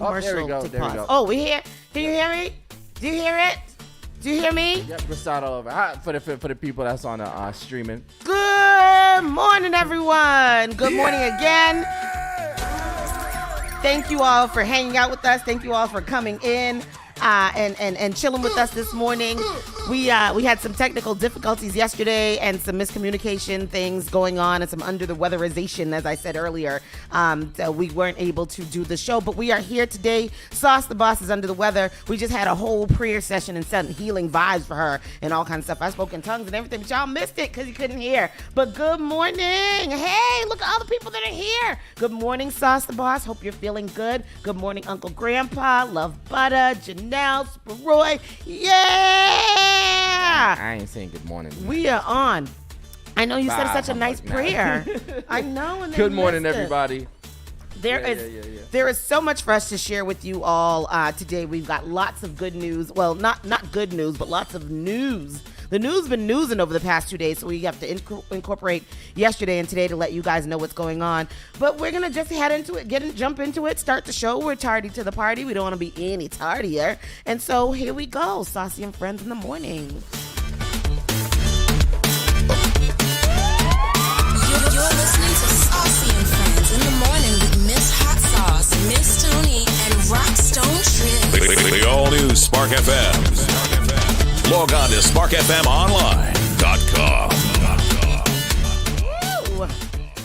commercial there we go. take There we pause. go. Oh, we hear? Can you hear me? Do you hear it? Do you hear me? Yep, we'll start all over. For the people that's on the streaming. Good morning, everyone. Good morning again. Thank you all for hanging out with us. Thank you all for coming in and chilling with us this morning. We had some technical difficulties yesterday and some miscommunication things going on and some under the weatherization, as I said earlier. So we weren't able to do the show, but we are here today. Sauce the boss is under the weather. We just had a whole prayer session and sent healing vibes for her and all kinds of stuff. I spoke in tongues and everything, but y'all missed it because you couldn't hear. But good morning. Hey, look at all the people that are here. Good morning, Sauce the boss. Hope you're feeling good. Good morning, Uncle Grandpa, Love Butter, Janelle, Sparoy. Yeah! I ain't saying good morning. We are on. I know you said such a nice prayer. I know. And good morning, everybody. There is so much for us to share with you all today. We've got lots of good news. Well, not good news, but lots of news. The news been newsing over the past 2 days, so we have to incorporate yesterday and today to let you guys know what's going on. But we're gonna just head into it, jump into it, start the show. We're tardy to the party. We don't want to be any tardier, and so here we go. Saucy and Friends in the morning. You're listening to Saucy and Friends in the morning with Miss Hot Sauce, Miss Tony, and Rockstone Trill. The all-new Spark FM. Log on to sparkfmonline.com.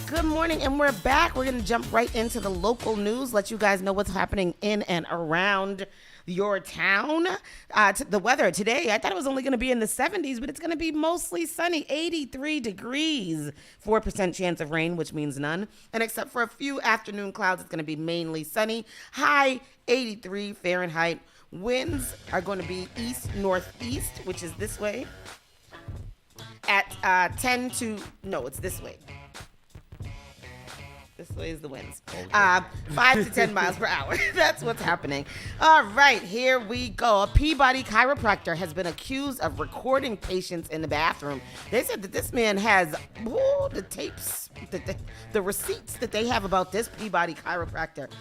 Good morning, and we're back. We're going to jump right into the local news, let you guys know what's happening in and around your town. The weather today, I thought it was only going to be in the 70s, but it's going to be mostly sunny, 83 degrees, 4% chance of rain, which means none. And except for a few afternoon clouds, it's going to be mainly sunny, high 83 Fahrenheit. Winds are going to be east-northeast, which is this way, at it's this way. This way is the winds. 5 to 10 miles per hour. That's what's happening. All right, here we go. A Peabody chiropractor has been accused of recording patients in the bathroom. They said that this man has the tapes, the receipts that they have about this Peabody chiropractor.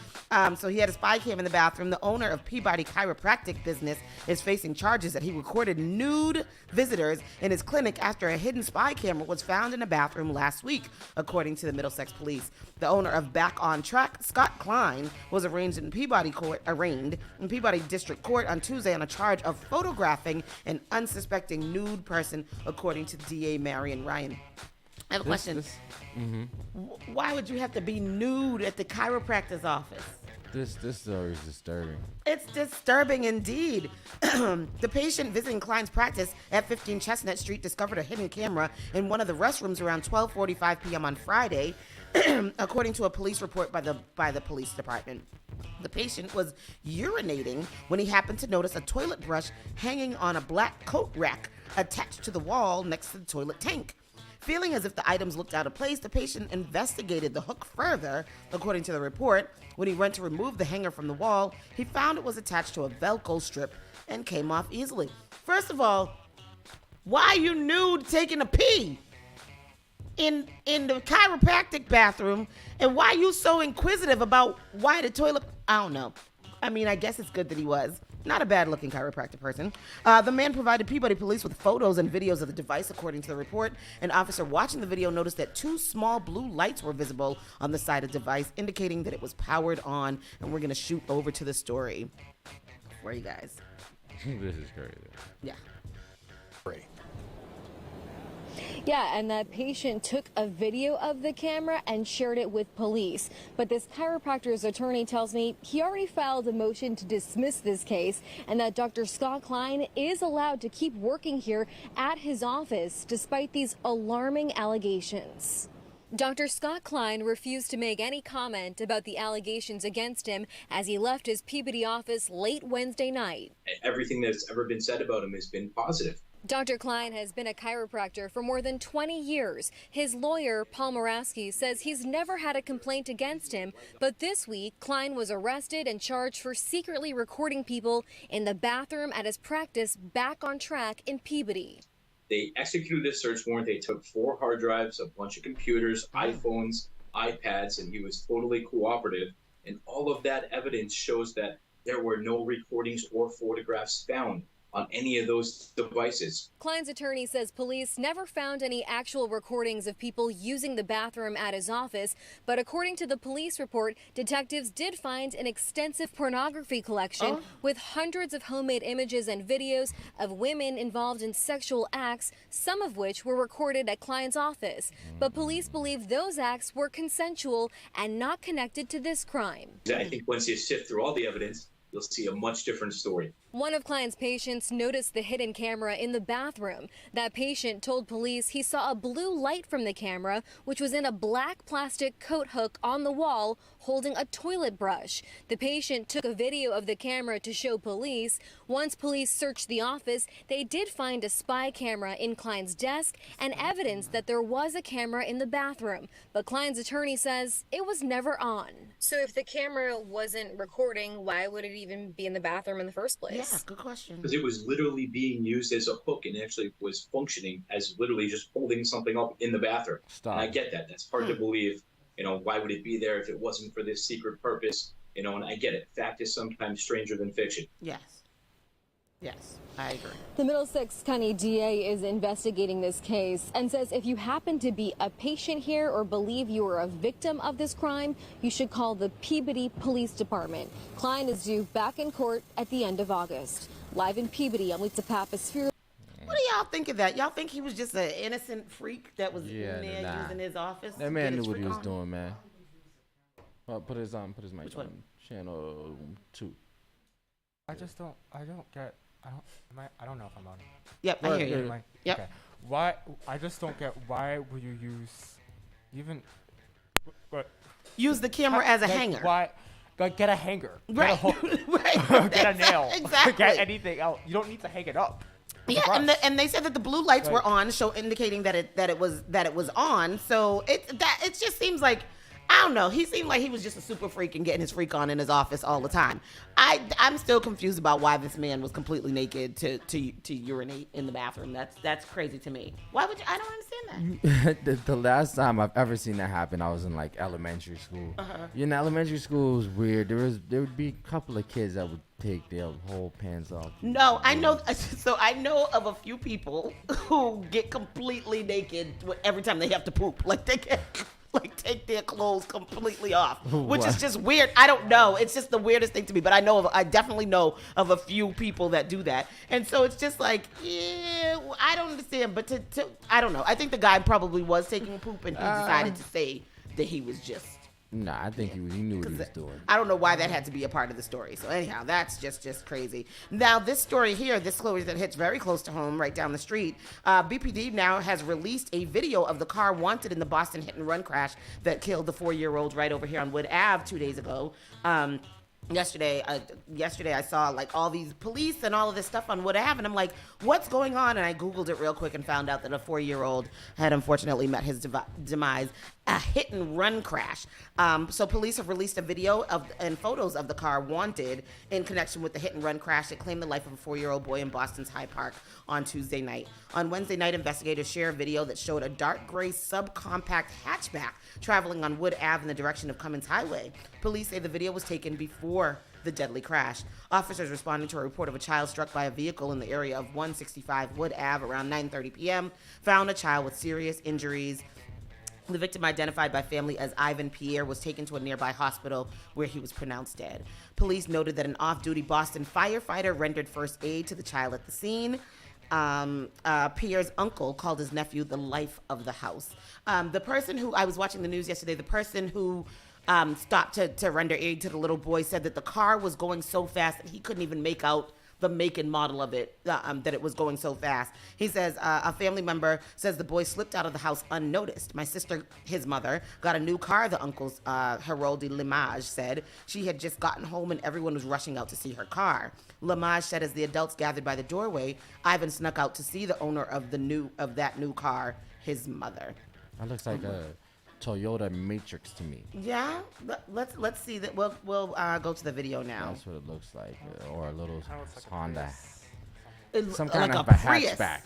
So he had a spy cam in the bathroom. The owner of Peabody Chiropractic Business is facing charges that he recorded nude visitors in his clinic after a hidden spy camera was found in a bathroom last week, according to the Middlesex police. The owner of Back on Track, Scott Klein, was arraigned in Peabody District Court on Tuesday on a charge of photographing an unsuspecting nude person, according to DA Marion Ryan. I have a question. Why would you have to be nude at the chiropractor's office? This story is disturbing. It's disturbing indeed. The patient visiting Klein's practice at 15 Chestnut Street discovered a hidden camera in one of the restrooms around 12:45 p.m. on Friday, according to a police report by the police department. The patient was urinating when he happened to notice a toilet brush hanging on a black coat rack attached to the wall next to the toilet tank. Feeling as if the items looked out of place, the patient investigated the hook further. According to the report, when he went to remove the hanger from the wall, he found it was attached to a Velcro strip and came off easily. First of all, why are you nude taking a pee in the chiropractic bathroom? And why are you so inquisitive about why the toilet? I don't know. I mean, I guess it's good that he was. Not a bad-looking chiropractic person. The man provided Peabody police with photos and videos of the device, according to the report. An officer watching the video noticed that 2 small blue lights were visible on the side of the device, indicating that it was powered on. And we're going to shoot over to the story for you guys. This is crazy. Yeah. Yeah, and that patient took a video of the camera and shared it with police. But this chiropractor's attorney tells me he already filed a motion to dismiss this case and that Dr. Scott Klein is allowed to keep working here at his office despite these alarming allegations. Dr. Scott Klein refused to make any comment about the allegations against him as he left his Peabody office late Wednesday night. Everything that's ever been said about him has been positive. Dr. Klein has been a chiropractor for more than 20 years. His lawyer, Paul Moraski, says he's never had a complaint against him, but this week, Klein was arrested and charged for secretly recording people in the bathroom at his practice Back on Track in Peabody. They executed this search warrant. They took 4 hard drives, a bunch of computers, iPhones, iPads, and he was totally cooperative And all of that evidence shows that there were no recordings or photographs found on any of those devices. Klein's attorney says police never found any actual recordings of people using the bathroom at his office, but according to the police report, detectives did find an extensive pornography collection with hundreds of homemade images and videos of women involved in sexual acts, some of which were recorded at Klein's office. But police believe those acts were consensual and not connected to this crime. I think once you sift through all the evidence, you'll see a much different story. One of Klein's patients noticed the hidden camera in the bathroom. That patient told police he saw a blue light from the camera, which was in a black plastic coat hook on the wall holding a toilet brush. The patient took a video of the camera to show police. Once police searched the office, they did find a spy camera in Klein's desk and evidence that there was a camera in the bathroom. But Klein's attorney says it was never on. So if the camera wasn't recording, why would it even be in the bathroom in the first place? Yeah, good question. Because it was literally being used as a hook and actually was functioning as literally just holding something up in the bathroom. Stop. And I get that. That's hard to believe. Why would it be there if it wasn't for this secret purpose? And I get it. Fact is sometimes stranger than fiction. Yes. Yes, I agree. The Middlesex County DA is investigating this case and says if you happen to be a patient here or believe you are a victim of this crime, you should call the Peabody Police Department. Klein is due back in court at the end of August. Live in Peabody, I'm Lisa Pappas. What do y'all think of that? Y'all think he was just an innocent freak that was in there using his office? That man knew what he was doing, man. Well, put his mic Which on. one? Channel 2. I don't know if I'm on. Yep, I hear you. Yep. Okay. Why? I just don't get why would you use even. What? Use the camera as a like, hanger. Why? Like, get a hanger. Right. Get a hook. Right. Get a nail. Exactly. Get anything else. You don't need to hang it up. Yeah, and they said that the blue lights were on, indicating that it was on. So it just seems like, I don't know. He seemed like he was just a super freak and getting his freak on in his office all the time. I'm still confused about why this man was completely naked to urinate in the bathroom. That's crazy to me. Why would you? I don't understand that. The last time I've ever seen that happen, I was in like elementary school. In elementary school, it was weird. There would be a couple of kids that would take their whole pants off. No, I know. So I know of a few people who get completely naked every time they have to poop. Like they get. Like take their clothes completely off, which is just weird. I don't know. It's just the weirdest thing to me. But I definitely know of a few people that do that, and so it's just like, yeah, I don't understand. But I don't know. I think the guy probably was taking a poop, and he decided to say that he was just. Nah, I think he knew what he was doing. I don't know why that had to be a part of the story. So anyhow, that's just crazy. Now this story here, this story that hits very close to home, right down the street. BPD now has released a video of the car wanted in the Boston hit and run crash that killed the 4-year-old right over here on Wood Ave 2 days ago. Yesterday I saw like all these police and all of this stuff on Wood Ave, and I'm like, what's going on? And I Googled it real quick and found out that a 4-year-old had unfortunately met his demise, a hit and run crash. So police have released a video and photos of the car wanted in connection with the hit and run crash that claimed the life of a 4-year-old boy in Boston's Hyde Park on Tuesday night. On Wednesday night, investigators shared a video that showed a dark gray subcompact hatchback traveling on Wood Ave in the direction of Cummins Highway. Police say the video was taken before the deadly crash. Officers responding to a report of a child struck by a vehicle in the area of 165 Wood Ave around 9:30 p.m. found a child with serious injuries. The victim, identified by family as Ivan Pierre, was taken to a nearby hospital where he was pronounced dead. Police noted that an off-duty Boston firefighter rendered first aid to the child at the scene. Pierre's uncle called his nephew the life of the house. The person who, I was watching the news yesterday, the person who stopped to render aid to the little boy said that the car was going so fast that he couldn't even make out the make and model of it, that it was going so fast. He says a family member says the boy slipped out of the house unnoticed. My sister, his mother, got a new car, the uncle's Heroldi Limage said. She had just gotten home and everyone was rushing out to see her car. Limage said as the adults gathered by the doorway, Ivan snuck out to see the owner of that new car, his mother. That looks like a Toyota Matrix to me. Yeah, let's see that. We'll go to the video now. That's what it looks like, or a little Honda. It's Some kind like of a Prius. hatchback.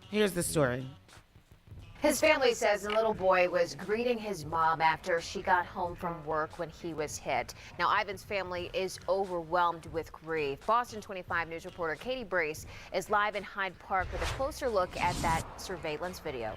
Here's the story. His family says the little boy was greeting his mom after she got home from work when he was hit. Now, Ivan's family is overwhelmed with grief. Boston 25 News reporter Katie Brace is live in Hyde Park with a closer look at that surveillance video.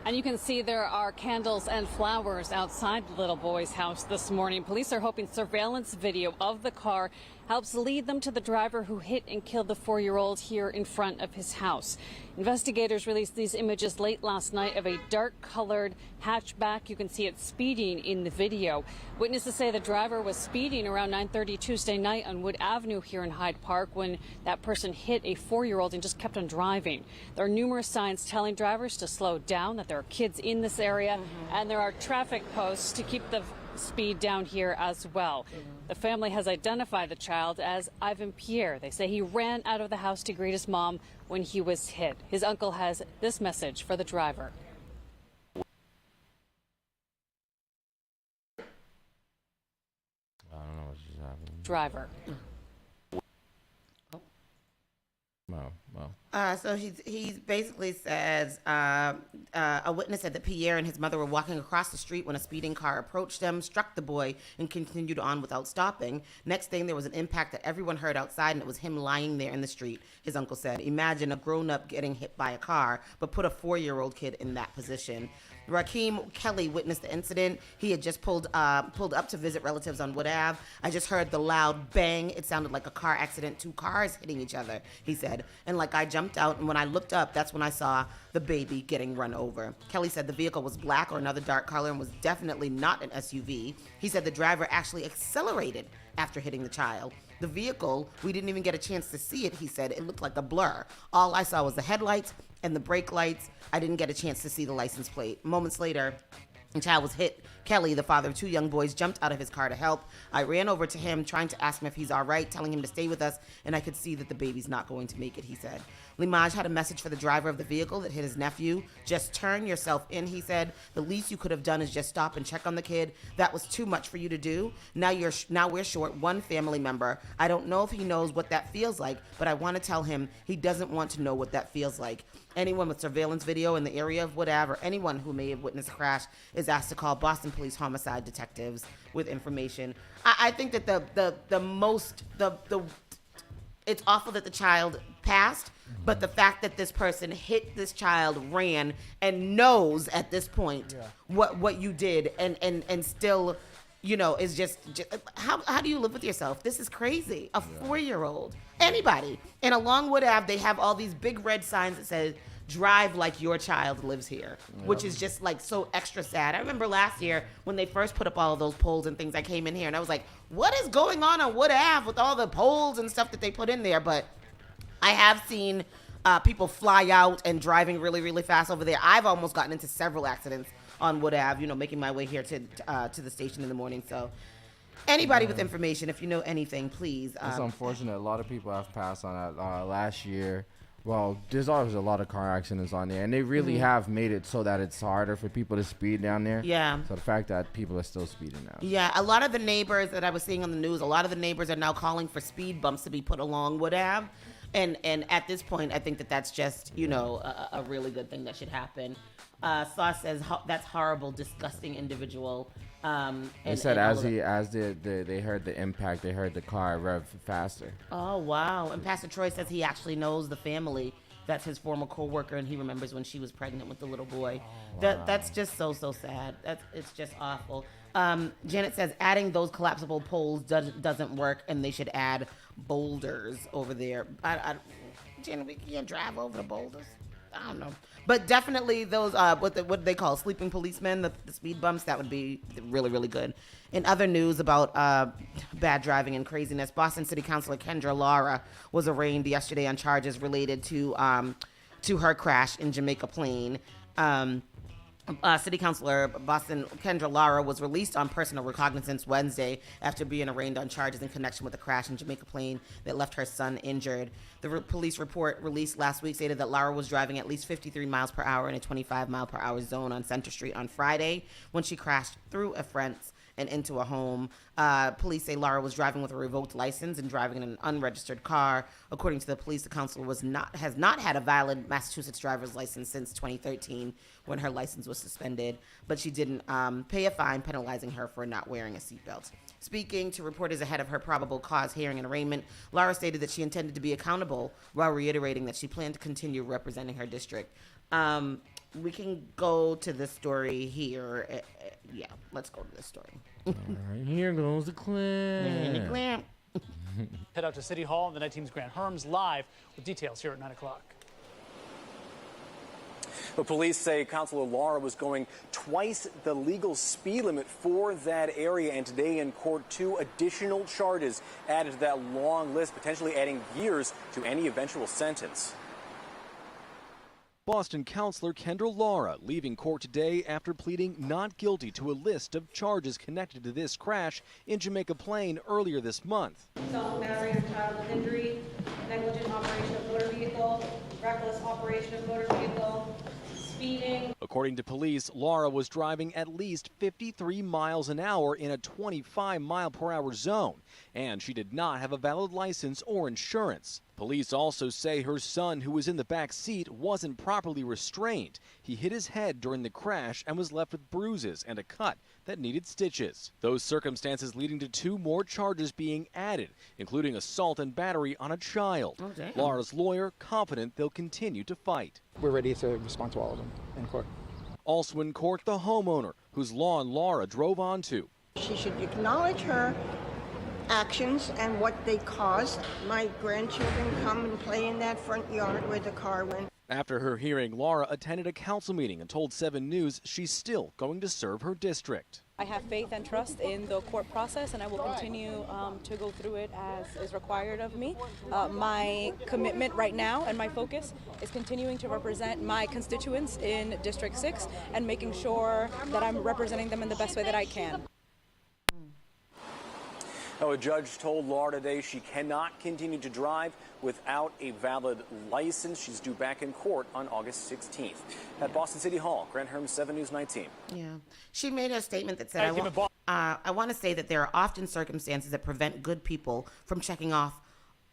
And you can see there are candles and flowers outside the little boy's house this morning. Police are hoping surveillance video of the car helps lead them to the driver who hit and killed the 4-year-old here in front of his house. Investigators released these images late last night of a dark-colored hatchback. You can see it speeding in the video. Witnesses say the driver was speeding around 9:30 Tuesday night on Wood Avenue here in Hyde Park when that person hit a 4-year-old and just kept on driving. There are numerous signs telling drivers to slow down, that there are kids in this area, and there are traffic posts to keep the speed down here as well. The family has identified the child as Ivan Pierre. They say he ran out of the house to greet his mom when he was hit. His uncle has this message for the driver. I don't know what's just happening. Driver. So he basically says a witness said that Pierre and his mother were walking across the street when a speeding car approached them, struck the boy, and continued on without stopping. Next thing, there was an impact that everyone heard outside, and it was him lying there in the street, his uncle said. Imagine a grown-up getting hit by a car, but put a 4-year-old kid in that position. Rakeem Kelly witnessed the incident. He had just pulled up to visit relatives on Wood Ave. I just heard the loud bang. It sounded like a car accident, 2 cars hitting each other, he said. And like I jumped out, and when I looked up, that's when I saw the baby getting run over. Kelly said the vehicle was black or another dark color and was definitely not an SUV. He said the driver actually accelerated after hitting the child. The vehicle, we didn't even get a chance to see it, he said. It looked like a blur. All I saw was the headlights and the brake lights. I didn't get a chance to see the license plate. Moments later, the child was hit. Kelly, the father of 2 young boys, jumped out of his car to help. I ran over to him, trying to ask him if he's all right, telling him to stay with us, and I could see that the baby's not going to make it, he said. Limaj had a message for the driver of the vehicle that hit his nephew. Just turn yourself in, he said. The least you could have done is just stop and check on the kid. That was too much for you to do. Now we're short 1 family member. I don't know if he knows what that feels like, but I want to tell him he doesn't want to know what that feels like. Anyone with surveillance video in the area of whatever, anyone who may have witnessed a crash is asked to call Boston Police Homicide Detectives with information. I think that it's awful that the child passed, but the fact that this person hit this child, ran, and knows at this point what you did, and still, is just how do you live with yourself? This is crazy. A 4-year-old, anybody. And along Wood Ave, they have all these big red signs that says, drive like your child lives here, which is just like so extra sad. I remember last year when they first put up all of those poles and things, I came in here and I was like, what is going on Wood Ave with all the poles and stuff that they put in there? But I have seen people fly out and driving really, really fast over there. I've almost gotten into several accidents on Wood Ave, making my way here to the station in the morning. So anybody with information, if you know anything, please. It's unfortunate. A lot of people have passed on that last year. Well, there's always a lot of car accidents on there, and they really have made it so that it's harder for people to speed down there. Yeah. So the fact that people are still speeding now. Yeah, a lot of the neighbors that I was seeing on the news, a lot of the neighbors are now calling for speed bumps to be put along Wood Ave. And at this point, I think that that's just, a really good thing that should happen. Sauce says, that's horrible, disgusting individual. They said they heard the impact, they heard the car rev faster. Oh, wow. And Pastor Troy says he actually knows the family. That's his former co-worker, and he remembers when she was pregnant with the little boy. That's just so sad. It's just awful. Janet says adding those collapsible poles doesn't work, and they should add boulders over there. Janet, we can't drive over the boulders. I don't know. But definitely those, what do they call, sleeping policemen, the speed bumps, that would be really, really good. In other news about bad driving and craziness, Boston City Councilor Kendra Lara was arraigned yesterday on charges related to her crash in Jamaica Plain. City Councilor Boston Kendra Lara was released on personal recognizance Wednesday after being arraigned on charges in connection with a crash in Jamaica Plain that left her son injured. The police report released last week stated that Lara was driving at least 53 miles per hour in a 25 mile per hour zone on Center Street on Friday when she crashed through a fence and into a home. Police say Laura was driving with a revoked license and driving in an unregistered car. According to the police, the counselor has not had a valid Massachusetts driver's license since 2013 when her license was suspended, but she didn't pay a fine penalizing her for not wearing a seatbelt. Speaking to reporters ahead of her probable cause hearing and arraignment, Laura stated that she intended to be accountable while reiterating that she planned to continue representing her district. We can go to the story here. Yeah, let's go to this story. All right, here goes the clip. Head out to City Hall and the night team's Grant Herms live with details here at 9 o'clock. The police say Councilor Laura was going twice the legal speed limit for that area, and today in court, 2 additional charges added to that long list, potentially adding years to any eventual sentence. Boston Councilor Kendall Laura leaving court today after pleading not guilty to a list of charges connected to this crash in Jamaica Plain earlier this month. Assault, battery of child with injury, negligent operation of motor vehicle, reckless operation of motor vehicle, speeding. According to police, Laura was driving at least 53 miles an hour in a 25-mile-per-hour zone, and she did not have a valid license or insurance. Police also say her son, who was in the back seat, wasn't properly restrained. He hit his head during the crash and was left with bruises and a cut that needed stitches. Those circumstances leading to 2 more charges being added, including assault and battery on a child. Oh, damn. Laura's lawyer confident they'll continue to fight. We're ready to respond to all of them in court. Also in court, the homeowner whose lawn Laura drove onto. She should acknowledge her actions and what they caused. My grandchildren come and play in that front yard where the car went. After her hearing, Laura attended a council meeting and told 7 News she's still going to serve her district. I have faith and trust in the court process, and I will continue to go through it as is required of me. My commitment right now and my focus is continuing to represent my constituents in District 6 and making sure that I'm representing them in the best way that I can. Now, a judge told Laura today she cannot continue to drive without a valid license. She's due back in court on August 16th. At Boston City Hall, Grant Herms, 7 News 19. Yeah. She made a statement that said, I want to say that there are often circumstances that prevent good people from checking off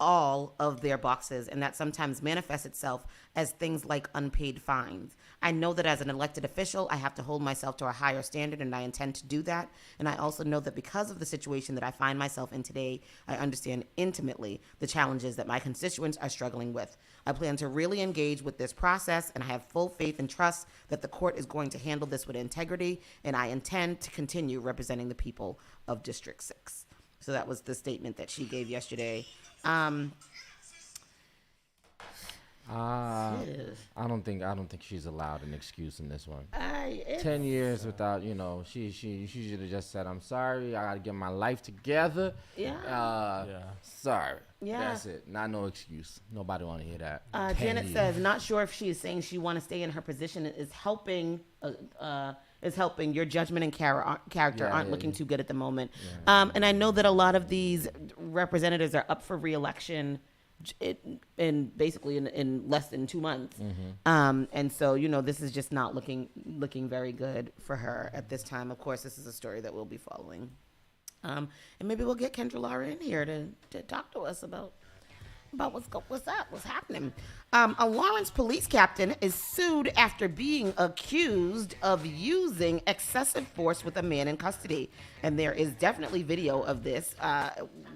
all of their boxes, and that sometimes manifests itself as things like unpaid fines. I know that as an elected official, I have to hold myself to a higher standard, and I intend to do that. And I also know that because of the situation that I find myself in today, I understand intimately the challenges that my constituents are struggling with. I plan to really engage with this process, and I have full faith and trust that the court is going to handle this with integrity, and I intend to continue representing the people of District 6. So that was the statement that she gave yesterday. I don't think she's allowed an excuse in this one. 10 years without, she should have just said, I'm sorry, I gotta get my life together. Sorry. Yeah. That's it. Not no excuse. Nobody wanna hear that. Janet says, not sure if she is saying she want to stay in her position is helping your judgment and character aren't looking too good at the moment. And I know that a lot of these representatives are up for re-election in basically in less than 2 months. And so, this is just not looking very good for her at this time. Of course, this is a story that we'll be following. And maybe we'll get Kendra Laura in here to talk to us about what's happening. A Lawrence police captain is sued after being accused of using excessive force with a man in custody. And there is definitely video of this,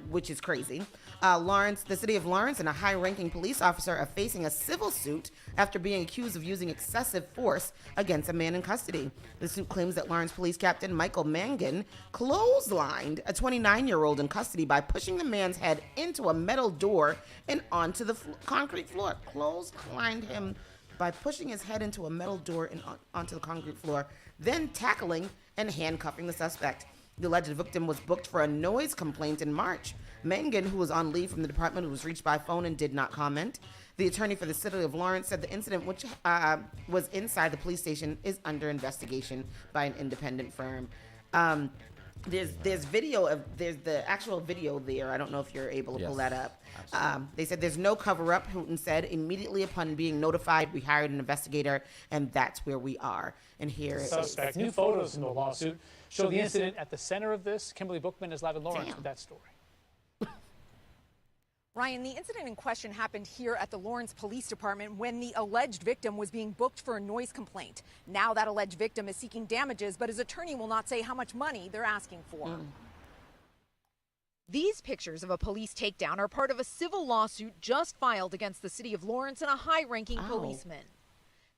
which is crazy. The city of Lawrence and a high-ranking police officer are facing a civil suit after being accused of using excessive force against a man in custody. The suit claims that Lawrence police captain Michael Mangan clotheslined a 29-year-old in custody by pushing the man's head into a metal door and onto the concrete floor. Clotheslined him by pushing his head into a metal door and onto the concrete floor, then tackling and handcuffing the suspect. The alleged victim was booked for a noise complaint in March. Mangan, who was on leave from the department, was reached by phone and did not comment. The attorney for the city of Lawrence said the incident, which was inside the police station, is under investigation by an independent firm. There's the actual video there. I don't know if you're able to pull that up. They said there's no cover-up. Hooten said immediately upon being notified, we hired an investigator, and that's where we are. And here suspect. New photos in the lawsuit show the incident at the center of this. Kimberly Bookman is live in Lawrence with that story. Ryan, the incident in question happened here at the Lawrence Police Department when the alleged victim was being booked for a noise complaint. Now that alleged victim is seeking damages, but his attorney will not say how much money they're asking for. These pictures of a police takedown are part of a civil lawsuit just filed against the city of Lawrence and a high-ranking policeman.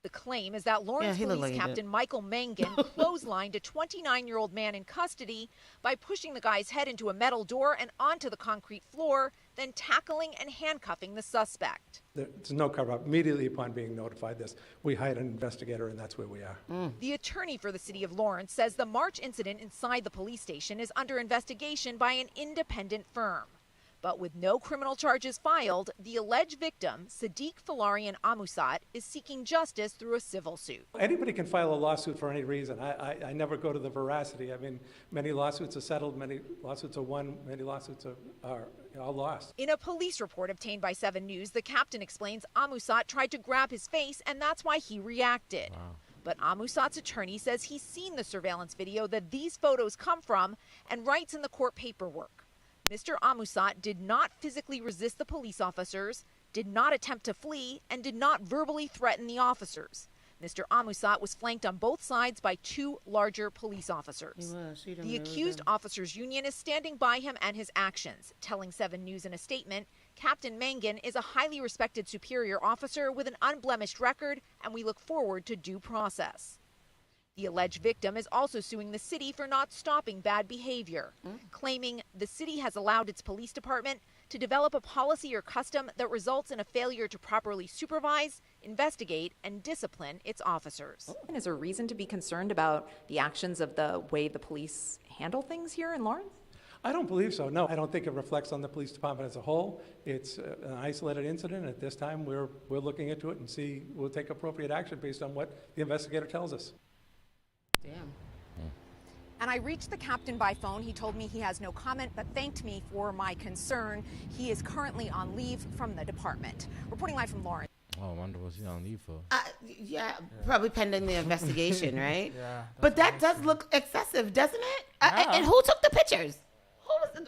The claim is that Lawrence Police Captain Michael Mangan clotheslined a 29-year-old man in custody by pushing the guy's head into a metal door and onto the concrete floor, then tackling and handcuffing the suspect. There's no cover-up. Immediately upon being notified this, we hired an investigator, and that's where we are. The attorney for the city of Lawrence says the March incident inside the police station is under investigation by an independent firm. But with no criminal charges filed, the alleged victim, Sadiq Falarian Amusat, is seeking justice through a civil suit. Anybody can file a lawsuit for any reason. I never go to the veracity. I mean, many lawsuits are settled, many lawsuits are won, many lawsuits are lost. In a police report obtained by 7 News, the captain explains Amusat tried to grab his face and that's why he reacted. Wow. But Amusat's attorney says he's seen the surveillance video that these photos come from and writes in the court paperwork. Mr. Amusat did not physically resist the police officers, did not attempt to flee, and did not verbally threaten the officers. Mr. Amusat was flanked on both sides by 2 larger police officers. The accused officers' union is standing by him and his actions, telling 7 News in a statement, Captain Mangan is a highly respected superior officer with an unblemished record, and we look forward to due process. The alleged victim is also suing the city for not stopping bad behavior, claiming the city has allowed its police department to develop a policy or custom that results in a failure to properly supervise, investigate, and discipline its officers. Is there reason to be concerned about the actions of the way the police handle things here in Lawrence? I don't believe so, no. I don't think it reflects on the police department as a whole. It's an isolated incident. At this time, we're looking into it and we'll take appropriate action based on what the investigator tells us. Damn. And I reached the captain by phone. He told me he has no comment, but thanked me for my concern. He is currently on leave from the department. Reporting live from Lawrence. Oh, I wonder what's he on leave for. Yeah, probably pending the investigation, right? Yeah. But that does look excessive, doesn't it? And who took the pictures?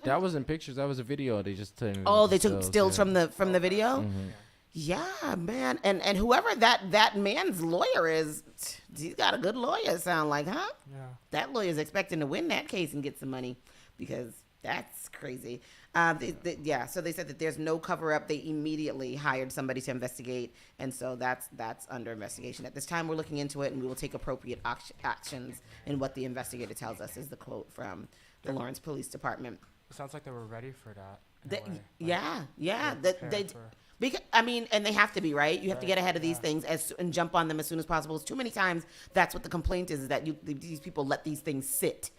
That wasn't pictures. That was a video. They just took. Oh, they took stills from the video. Mm-hmm. Yeah, man, and whoever that man's lawyer is, he's got a good lawyer. Sound like, huh? Yeah. That lawyer's expecting to win that case and get some money, because that's crazy. So they said that there's no cover up. They immediately hired somebody to investigate, and so that's under investigation at this time. We're looking into it, and we will take appropriate actions. And what the investigator tells us is the quote from the Lawrence Police Department. It sounds like they were ready for that. Because, and they have to be, right? You have to get ahead of these things and jump on them as soon as possible. Too many times, that's what the complaint is that these people let these things sit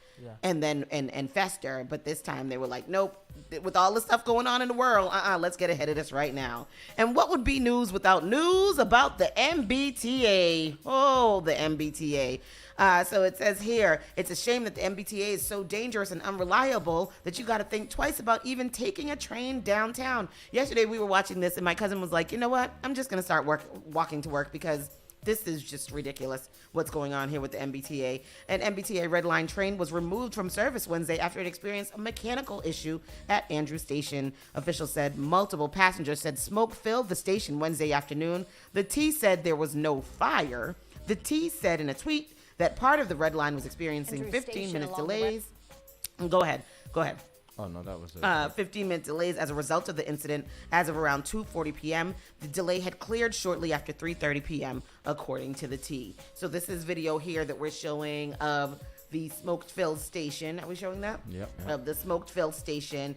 and then and fester. But this time they were like, nope, with all the stuff going on in the world, let's get ahead of this right now. And what would be news without news about the MBTA? Oh, the MBTA. So it says here, it's a shame that the MBTA is so dangerous and unreliable that you got to think twice about even taking a train downtown. Yesterday we were watching this and my cousin was like, you know what? I'm just going to start walking to work because this is just ridiculous what's going on here with the MBTA. An MBTA Red Line train was removed from service Wednesday after it experienced a mechanical issue at Andrew Station. Officials said multiple passengers said smoke filled the station Wednesday afternoon. The T said there was no fire. The T said in a tweet that part of the Red Line was experiencing 15-minute delays. Go ahead. Oh, no, that was it. 15-minute delays as a result of the incident as of around 2:40 p.m. The delay had cleared shortly after 3:30 p.m., according to the T. So this is video here that we're showing of the smoke-filled station. Are we showing that? Yep. Of the smoke-filled station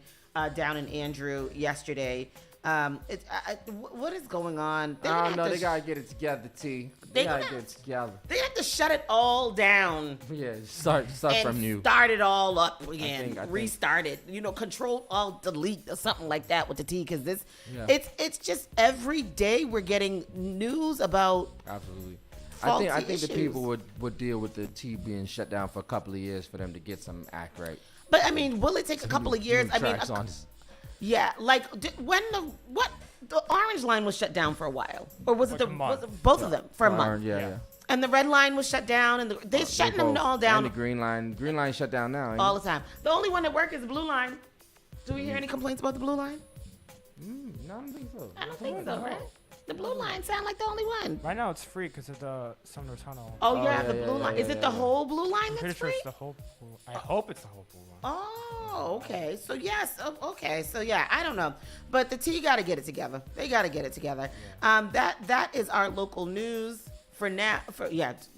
down in Andrew yesterday. What is going on? I don't know. They got to get it together, T. They got to get it together. They have to shut it all down. Yeah, start from new. Start it all up again. I think. Restart it. Control alt delete or something like that with the T, because it's just every day we're getting news about. Absolutely. I think issues. the people would deal with the T being shut down for a couple of years for them to get some act right. But will it take a couple of years? Yeah, like when the Orange Line was shut down for a while, or was it both of them for a month? Yeah. And the red line was shut down, and they're shutting them all down. And the green line shut down now. All the time. The only one that works is the blue line. Do we hear any complaints about the blue line? No, I don't think so. I don't think so, right? The blue line sound like the only one. Right now it's free because of the Sumner Tunnel. Oh, yeah, the blue line. Is it the whole blue line I'm that's pretty free? sure it's the whole blue. I hope it's the whole blue line. Oh, okay. So, yes. Okay. So, yeah, I don't know. But the T got to get it together. They got to get it together. That is our local news. For now,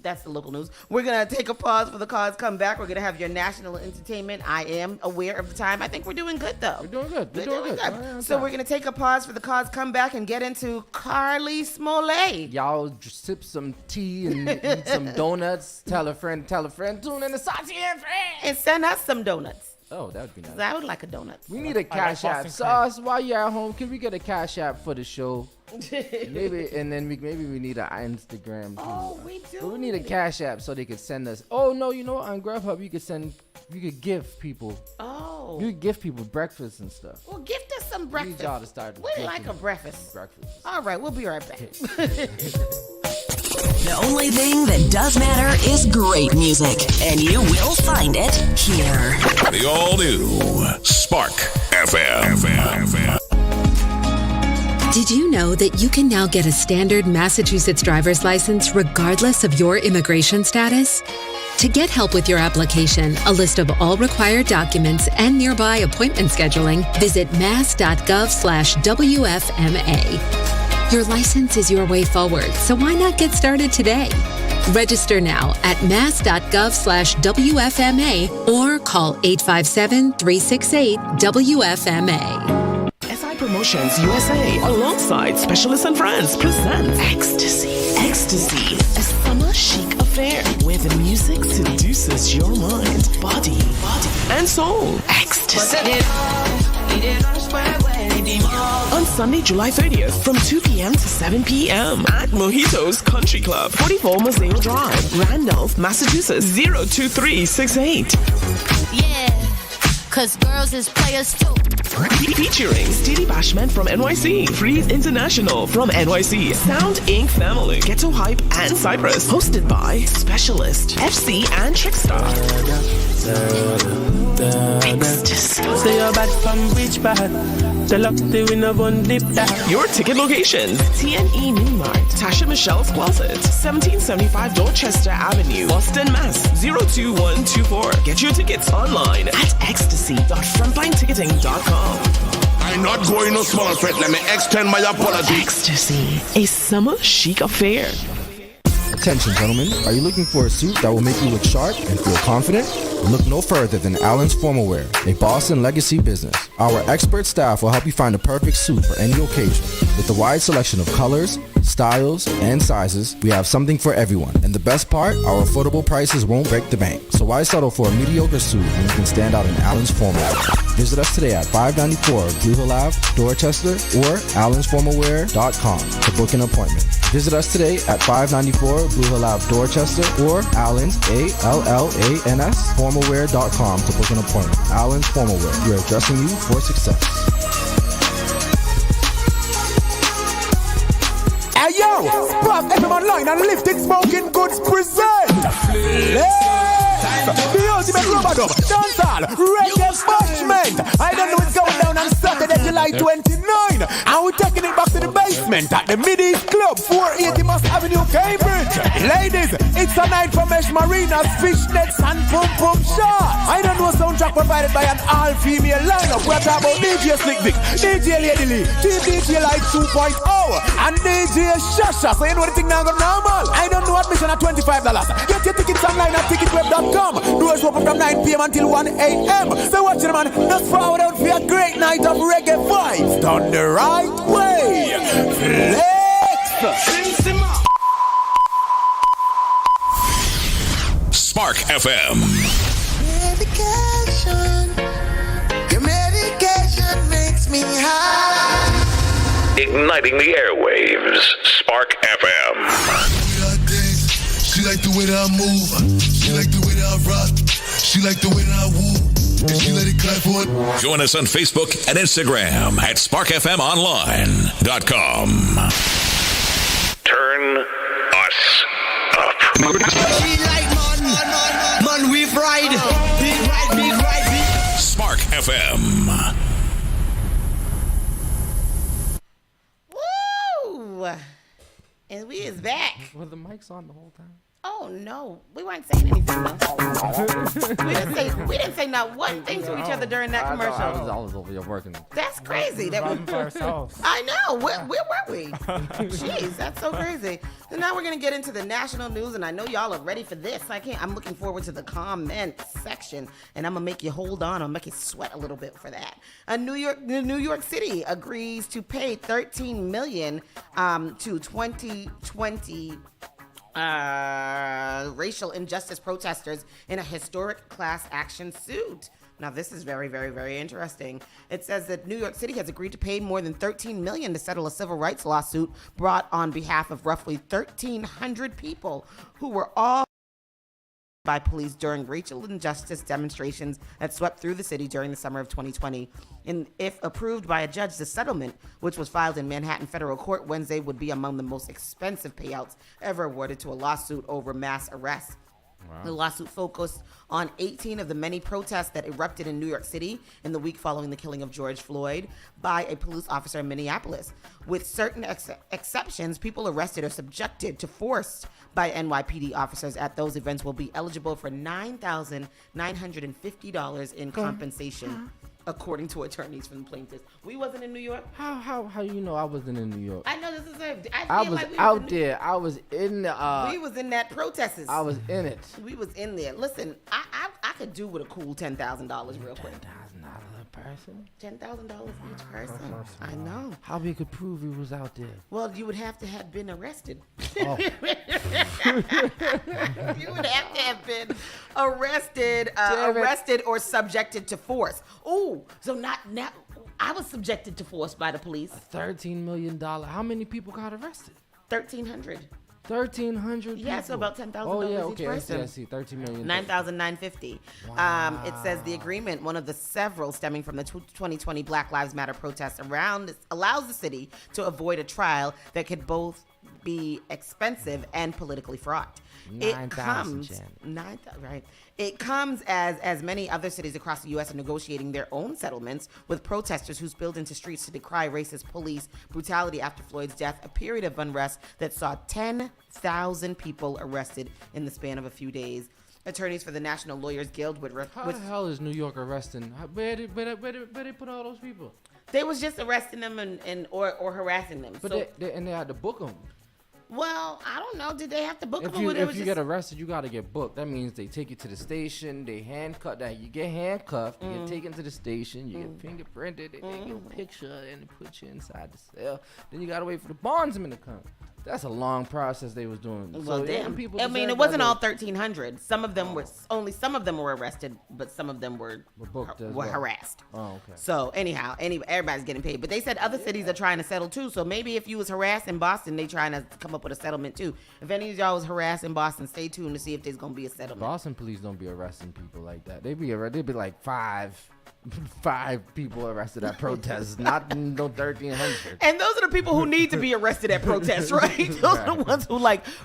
that's the local news. We're going to take a pause for the cause, come back. We're going to have your national entertainment. I am aware of the time. I think we're doing good, though. We're doing good. We're doing good. So we're going to take a pause for the cause, come back, and get into Carly Smollett. Y'all sip some tea and eat some donuts. Tell a friend. Tune in to Saucy and Friends. And send us some donuts. Oh, that would be nice. I would like a donut. We need a Cash App. Sauce, while you're at home, can we get a Cash App for the show? Maybe, and then maybe we need an Instagram too. Oh, we do. But we need a Cash App so they could send us. Oh no, you know what? On Grubhub you could gift people. Oh. You could gift people breakfast and stuff. Well, gift us some breakfast. We need y'all to start. We like a breakfast. Breakfast. All right, we'll be right back. The only thing that does matter is great music, and you will find it here. The all-new Spark FM. Did you know that you can now get a standard Massachusetts driver's license regardless of your immigration status? To get help with your application, a list of all required documents, and nearby appointment scheduling, visit mass.gov/WFMA. Your license is your way forward, so why not get started today? Register now at mass.gov/WFMA or call 857-368-WFMA. Promotions USA alongside Specialists and Friends presents Ecstasy. Ecstasy, a summer chic affair where the music seduces your mind, body, and soul. Ecstasy. On Sunday, July 30th from 2 p.m. to 7 p.m. at Mojito's Country Club, 44 Museo Drive, Randolph, Massachusetts, 02368. Yeah, cause girls is players too. Featuring Steely Bashman from NYC, Freeze International from NYC, Sound Inc. Family, Ghetto Hype, and Cypress. Hosted by Specialist, FC, and Trickstar. Ecstasy. Say you're bad from which bad? The luck the winner one dip that. Your ticket locations: TNE Mini Mart, Tasha Michelle's Closet, 1775 Dorchester Avenue, Boston, Mass. 02124. Get your tickets online at ecstasy.frontlineticketing.com. I'm not going no smaller threat. Let me extend my apology. Ecstasy, a summer chic affair. Attention, gentlemen. Are you looking for a suit that will make you look sharp and feel confident? Look no further than Allen's Formal Wear, a Boston legacy business. Our expert staff will help you find the perfect suit for any occasion. With a wide selection of colors, styles, and sizes, we have something for everyone. And the best part, our affordable prices won't break the bank. So why settle for a mediocre suit when you can stand out in Allen's Formal Wear? Visit us today at 594 Blue Hill Ave, Dorchester, or allensformalwear.com to book an appointment. Visit us today at 594 Blue Hill Ave, Dorchester, or Allens, ALLANS, formalwear.com to book an appointment. Allens Formal Wear. We are dressing you for success. Hey yo, Spark FM Online and Lifted Smoking Goods present the ultimate rubber-dub, dancehall, reggae bashment. I don't know what's going down on Saturday, July 29. And we're taking it back to the basement at the Mid-East Club, 480 Moss Avenue, Cambridge. Ladies, it's a night for Mesh Marinas, Fishnets, and Pum Pum Shot. I don't know, soundtrack provided by an all-female lineup. We're talking about DJ Slick Vic, DJ Lady Lee, DJ Light 2.0, and DJ Shasha. So you know the thing now go normal. I don't know, admission at $25. Get your tickets online at ticketweb.com. Doors open from 9 p.m. until 1 a.m. So watch it, man. Just forward out for a great night of reggae vibes. Done the right way. Flex. Spark FM. Medication. Your medication makes me high. Igniting the airwaves. Spark FM. She like the way that I move. She like the way that I rock. She like the way that I woo. And she let it clap for it. Join us on Facebook and Instagram at sparkfmonline.com. Turn us up. She like man, we ride. Big ride. Spark FM. Woo! And we is back. Were the mics on the whole time? Oh no, we weren't saying anything though. we didn't say not one thing to each other during that commercial. I was over here working. That's crazy. That we ourselves. I know. Where were we? Jeez, that's so crazy. So now we're gonna get into the national news, and I know y'all are ready for this. I'm looking forward to the comment section, and I'm gonna make you hold on. I'll make you sweat a little bit for that. New York City agrees to pay $13 million to 2020. Racial injustice protesters in a historic class action suit. Now, this is very, very, very interesting. It says that New York City has agreed to pay more than $13 million to settle a civil rights lawsuit brought on behalf of roughly 1,300 people who were all by police during racial injustice demonstrations that swept through the city during the summer of 2020. And if approved by a judge, the settlement, which was filed in Manhattan federal court Wednesday, would be among the most expensive payouts ever awarded to a lawsuit over mass arrests. Wow. The lawsuit focused on 18 of the many protests that erupted in New York City in the week following the killing of George Floyd by a police officer in Minneapolis. With certain exceptions, people arrested or subjected to force by NYPD officers at those events will be eligible for $9,950 in compensation, according to attorneys from the plaintiffs. We wasn't in New York. How you know I wasn't in New York? I know this is I was out there. I was in the. We was in that protesters. I was in it. We was in there. Listen, I could do with a cool $10,000 real quick. $10,000 a person. $10,000 each person. I know. How we could prove we was out there? Well, you would have to have been arrested. Oh. You would have to have been arrested or subjected to force. Oh, so not now. I was subjected to force by the police. $13 million. How many people got arrested? 1,300. 1,300 Yeah, people. so about $10,000 okay. each person. I see. $13 million. $9,950. Wow. It says the agreement, one of the several stemming from the 2020 Black Lives Matter protests around, allows the city to avoid a trial that could both be expensive and politically fraught. It comes as many other cities across the U.S. are negotiating their own settlements with protesters who spilled into streets to decry racist police brutality after Floyd's death, a period of unrest that saw 10,000 people arrested in the span of a few days. Attorneys for the National Lawyers Guild would... How the hell is New York arresting? Where they put all those people? They was just arresting them or harassing them. But they had to book them. Well, I don't know. Did they have to book them? If you get arrested, you got to get booked. That means they take you to the station. They handcuff that. You get handcuffed. You get taken to the station. You get fingerprinted. They take your picture and they put you inside the cell. Then you got to wait for the bondsman to come. That's a long process they was doing. Well, so damn. People I mean, it wasn't all 1,300. Some of them were some of them were arrested, but some of them were harassed. Oh, okay. So anyhow, everybody's getting paid. But they said other cities are trying to settle too. So maybe if you was harassed in Boston, they trying to come up with a settlement too. If any of y'all was harassed in Boston, stay tuned to see if there's gonna be a settlement. Boston police don't be arresting people like that. They be like five people arrested at protests, not no 1,300. And those are the people who need to be arrested at protests, right? Those are the ones who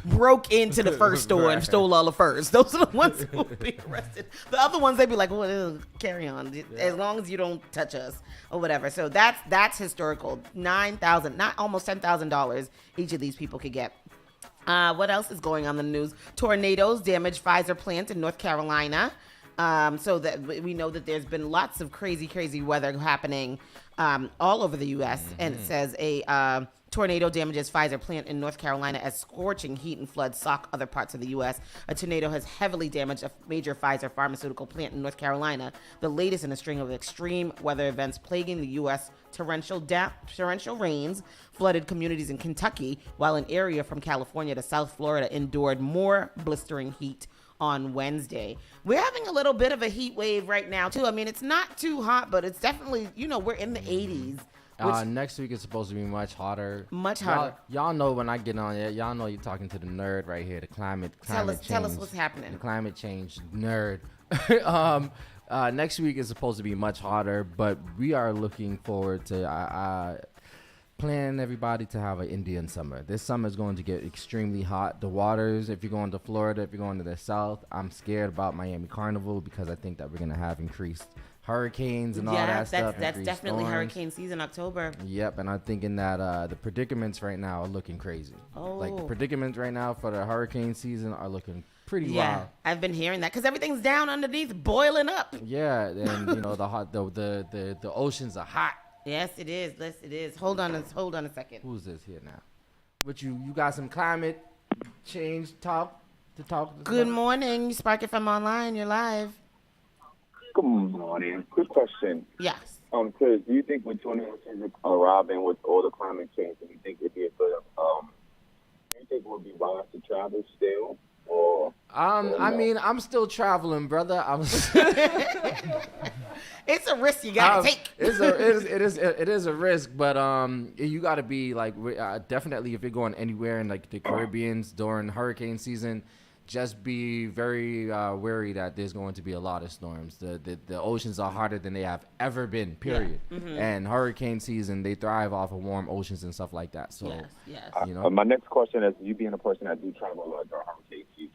broke into the first store and stole all the furs. Those are the ones who will be arrested. The other ones, they be like, well, carry on, as long as you don't touch us or whatever. So that's historical. $9,000, not almost $10,000 each of these people could get. What else is going on in the news? Tornadoes damaged Pfizer plant in North Carolina. So that we know that there's been lots of crazy weather happening all over the U.S. And it says a tornado damages Pfizer plant in North Carolina as scorching heat and floods sock other parts of the U.S. A tornado has heavily damaged a major Pfizer pharmaceutical plant in North Carolina, the latest in a string of extreme weather events plaguing the U.S. Torrential rains flooded communities in Kentucky, while an area from California to South Florida endured more blistering heat on Wednesday. We're having a little bit of a heat wave right now too. I mean, it's not too hot, but it's definitely, we're in the 80s. Next week is supposed to be much hotter. Much hotter. Y'all know when I get on there, y'all know you're talking to the nerd right here, the climate change. Tell us what's happening. The climate change nerd. Next week is supposed to be much hotter, but we are looking forward to plan everybody to have an Indian summer. This summer is going to get extremely hot. The waters, if you're going to Florida, if you're going to the south, I'm scared about Miami Carnival because I think that we're going to have increased hurricanes and all that stuff. That's definitely hurricane season, October. Yep, and I'm thinking that the predicaments right now are looking crazy. Like the predicaments right now for the hurricane season are looking pretty wild. I've been hearing that because everything's down underneath, boiling up. Yeah, and the oceans are hot. Yes, it is. Yes, it is. Hold on a second. Who's this here now? But you got some climate change talk to talk. Good morning. You Spark It from online. You're live. Good morning. Quick question. Yes. Cause do you think with 20 arriving with all the climate change, do you think it'd be a good do you think it would be wise to travel still? I mean, I'm still traveling, brother. It's a risk you gotta take. It is a risk, but you gotta be like definitely if you're going anywhere in like the Caribbeans during hurricane season, just be very wary that there's going to be a lot of storms. The oceans are harder than they have ever been. Period. Yeah. Mm-hmm. And hurricane season, they thrive off of warm oceans and stuff like that. So yes. You know. My next question is: you being a person that do travel a lot during hurricane season,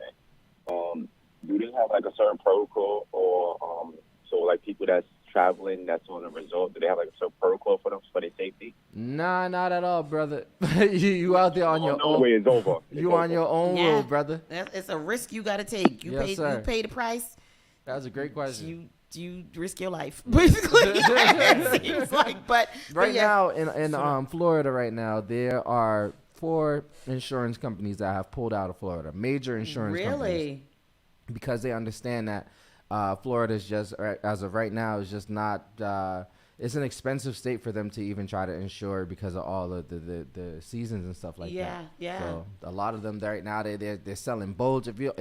do they have like a certain protocol, or so like people that's traveling that's on a resort, do they have like a certain protocol for them for their safety? Nah, not at all, brother. you out there on your own. Way is over. You on your own road, brother. It's a risk you gotta take. You pay the price. That's a great question. You risk your life, basically. It seems like, but now in Florida right now, there are 4 insurance companies that have pulled out of Florida. Major insurance companies. Because they understand that Florida is just, as of right now, is just not. It's an expensive state for them to even try to insure because of all of the seasons and stuff like that. Yeah. So a lot of them right now they're selling boats. If you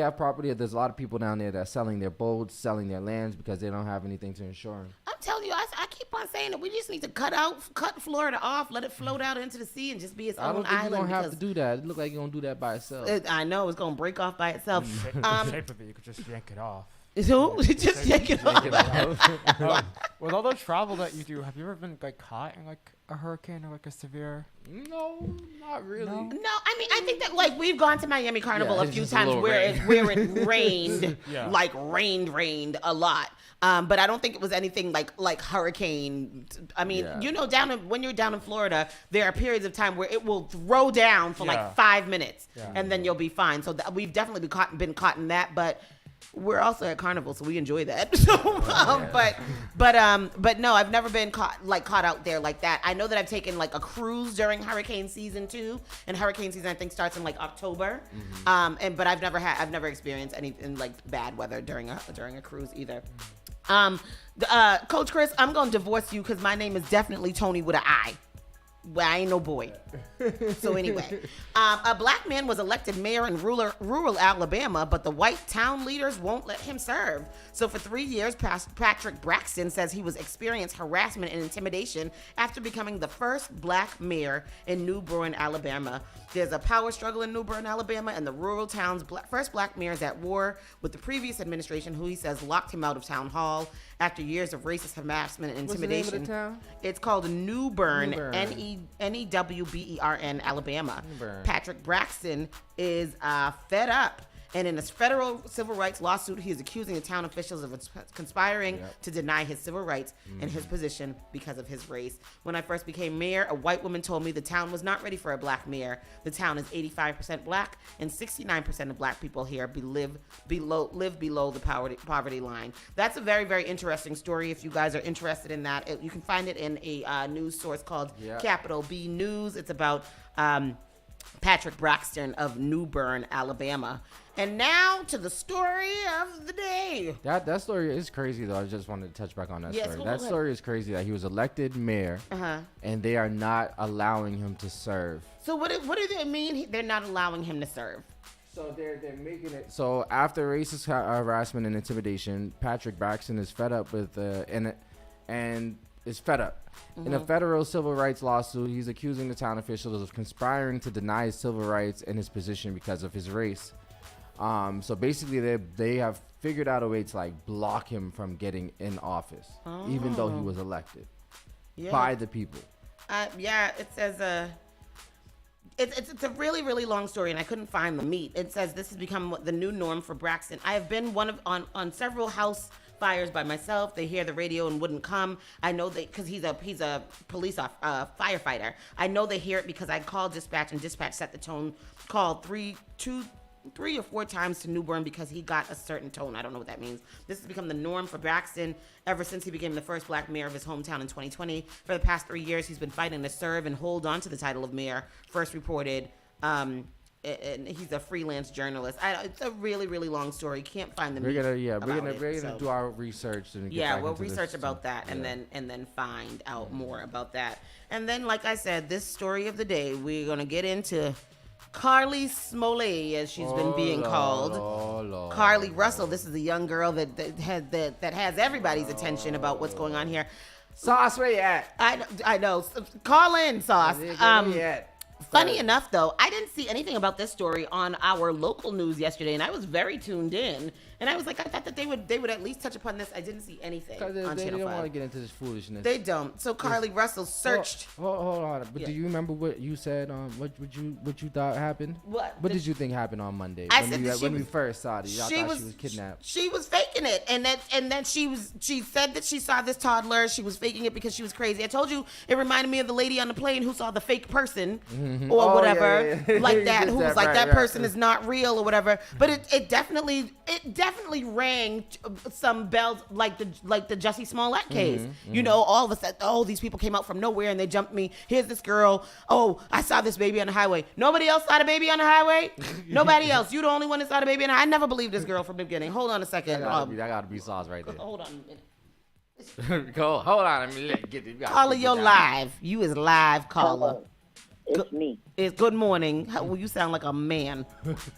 have property, there's a lot of people down there that are selling their boats, selling their lands because they don't have anything to insure. I'm telling you, I keep on saying that we just need to cut Florida off, let it float out into the sea, and just be its own island. I don't think you're gonna have to do that. It looks like you're gonna do that by itself. I know it's gonna break off by itself. Safer that you could just yank it off. So just yank it off. With all the travel that you do, have you ever been like caught in like a hurricane or like a severe? No, not really. No, I mean I think that like we've gone to Miami Carnival a few times where it rained, like rained a lot. But I don't think it was anything like hurricane. I mean, when you're down in Florida, there are periods of time where it will throw down for like 5 minutes, and then you'll be fine. So we've definitely been caught in that, but. We're also at Carnival, so we enjoy that. But no, I've never been caught out there like that. I know that I've taken like a cruise during hurricane season too, and hurricane season I think starts in like October. Mm-hmm. But I've never experienced anything like bad weather during a cruise either. Coach Chris, I'm gonna divorce you because my name is definitely Tony with an I. Well, I ain't no boy. So anyway, a black man was elected mayor in rural Alabama, but the white town leaders won't let him serve. So for 3 years, Patrick Braxton says he was experienced harassment and intimidation after becoming the first black mayor in New Bern, Alabama. There's a power struggle in New Bern, Alabama, and the rural town's first black mayor is at war with the previous administration, who he says locked him out of town hall after years of racist harassment and intimidation. What's the name of the town? It's called New Bern, Newbern, Alabama. Patrick Braxton is fed up. And in a federal civil rights lawsuit, he is accusing the town officials of conspiring to deny his civil rights and his position because of his race. When I first became mayor, a white woman told me the town was not ready for a black mayor. The town is 85% black, and 69% of black people here live below the poverty line. That's a very, very interesting story. If you guys are interested in that, you can find it in a news source called Capital B News. It's about Patrick Braxton of New Bern, Alabama. And now to the story of the day. That story is crazy, though. I just wanted to touch back on that story. That story is crazy that he was elected mayor, and they are not allowing him to serve. So what do they mean they're not allowing him to serve? So they're making it. So after racist harassment and intimidation, Patrick Braxton is fed up with and is fed up. In a federal civil rights lawsuit, he's accusing the town officials of conspiring to deny his civil rights and his position because of his race. So basically, they have figured out a way to like block him from getting in office, even though he was elected by the people. Yeah, it says it's a really, really long story, and I couldn't find the meat. It says this has become the new norm for Braxton. I have been on several house fires by myself. They hear the radio and wouldn't come. I know because he's a police firefighter. I know they hear it because I called dispatch, and dispatch set the tone. Called three or four times to New Bern because he got a certain tone. I don't know what that means. This has become the norm for Braxton ever since he became the first black mayor of his hometown in 2020. For the past 3 years, he's been fighting to serve and hold on to the title of mayor. First reported, and he's a freelance journalist. It's a really, really long story. Can't find the. We're gonna do our research and we'll research about that and then find out more about that. And then, like I said, this story of the day, we're gonna get into Carly Smollett, as she's been being called. Carly Russell. This is a young girl that has everybody's attention about what's going on here. Sauce, where you at? I know. Call in, Sauce. Where you at? Funny enough, though, I didn't see anything about this story on our local news yesterday, and I was very tuned in. And I was like, I thought that they would at least touch upon this. I didn't see anything on Channel 5. They don't want to get into this foolishness. They don't. So Carly Russell searched. Hold on. But do you remember what you said? What you thought happened? What did you think happened on Monday? When we first saw it, I thought she was kidnapped. She was faking it, and then she said that she saw this toddler. She was faking it because she was crazy. I told you it reminded me of the lady on the plane who saw the fake person or whatever, like that. Who was like that person is not real or whatever. But it definitely rang some bells like the Jussie Smollett case. You know, all of a sudden, these people came out from nowhere and they jumped me. Here's this girl. Oh, I saw this baby on the highway. Nobody else saw the baby on the highway? Nobody else. You the only one that saw the baby on the highway? I never believed this girl from the beginning. Hold on a second. That gotta be Sauce right there. Hold on a minute. Hold on a minute. Get it. Caller, you're live. You is live, caller. It's me. It's good morning. Well, you sound like a man.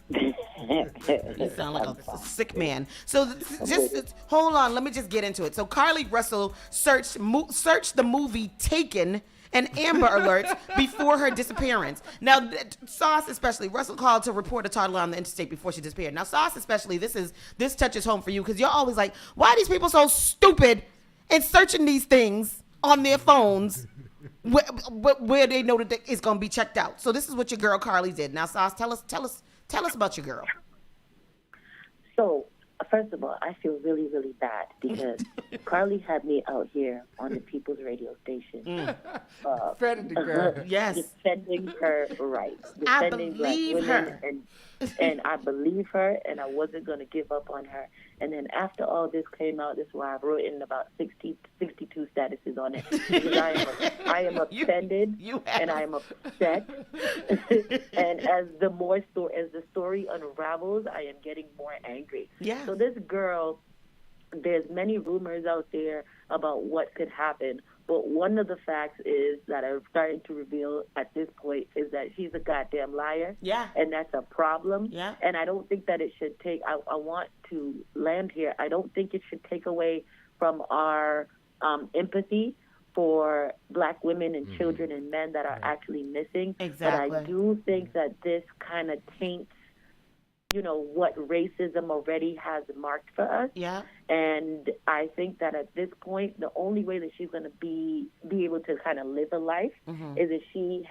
You sound like a sick man. So just hold on. Let me just get into it. So Carly Russell searched the movie Taken and Amber Alerts before her disappearance. Now, Sauce especially, Russell called to report a toddler on the interstate before she disappeared. Now, Sauce especially, this touches home for you because you're always like, why are these people so stupid in searching these things on their phones where they know that it's going to be checked out? So this is what your girl Carly did. Now, Sauce, tell us about your girl. So, first of all, I feel really, really bad because Carly had me out here on the People's Radio Station. Defending the girl. Yes. Defending her rights. I Defending believe black women her. And I believe her, and I wasn't going to give up on her. And then after all this came out, this is why I've written about 62 statuses on it. Because I am offended, and I am upset. And as the story unravels, I am getting more angry. Yeah. So this girl, there's many rumors out there about what could happen. But one of the facts is that I'm starting to reveal at this point is that she's a goddamn liar. Yeah. And that's a problem. Yeah. And I don't think that it should take, I want to land here, I don't think it should take away from our empathy for black women and children and men that are actually missing. Exactly. But I do think that this kind of taints, what racism already has marked for us. Yeah. And I think that at this point, the only way that she's going to be able to kind of live a life is if she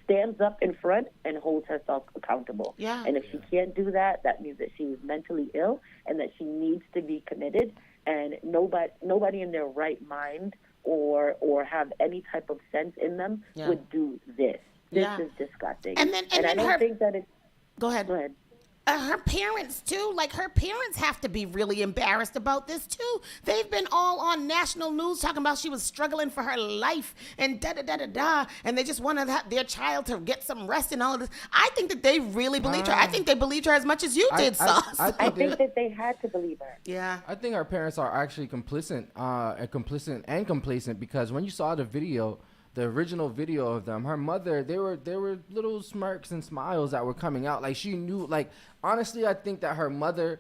stands up in front and holds herself accountable. Yeah. And if she can't do that, that means that she is mentally ill and that she needs to be committed. And nobody in their right mind or have any type of sense in them would do this. This is disgusting. And I don't think that it's... Go ahead. Go ahead. Her parents, too. Like, her parents have to be really embarrassed about this, too. They've been all on national news talking about she was struggling for her life and da-da-da-da-da, and they just wanted their child to get some rest and all of this. I think that they really believed her. I think they believed her as much as you did, Sauce. I think that they had to believe her. Yeah. I think her parents are actually complicit and complacent because when you saw the video, the original video of them, her mother, there were little smirks and smiles that were coming out. Like, she knew, like, honestly, I think that her mother,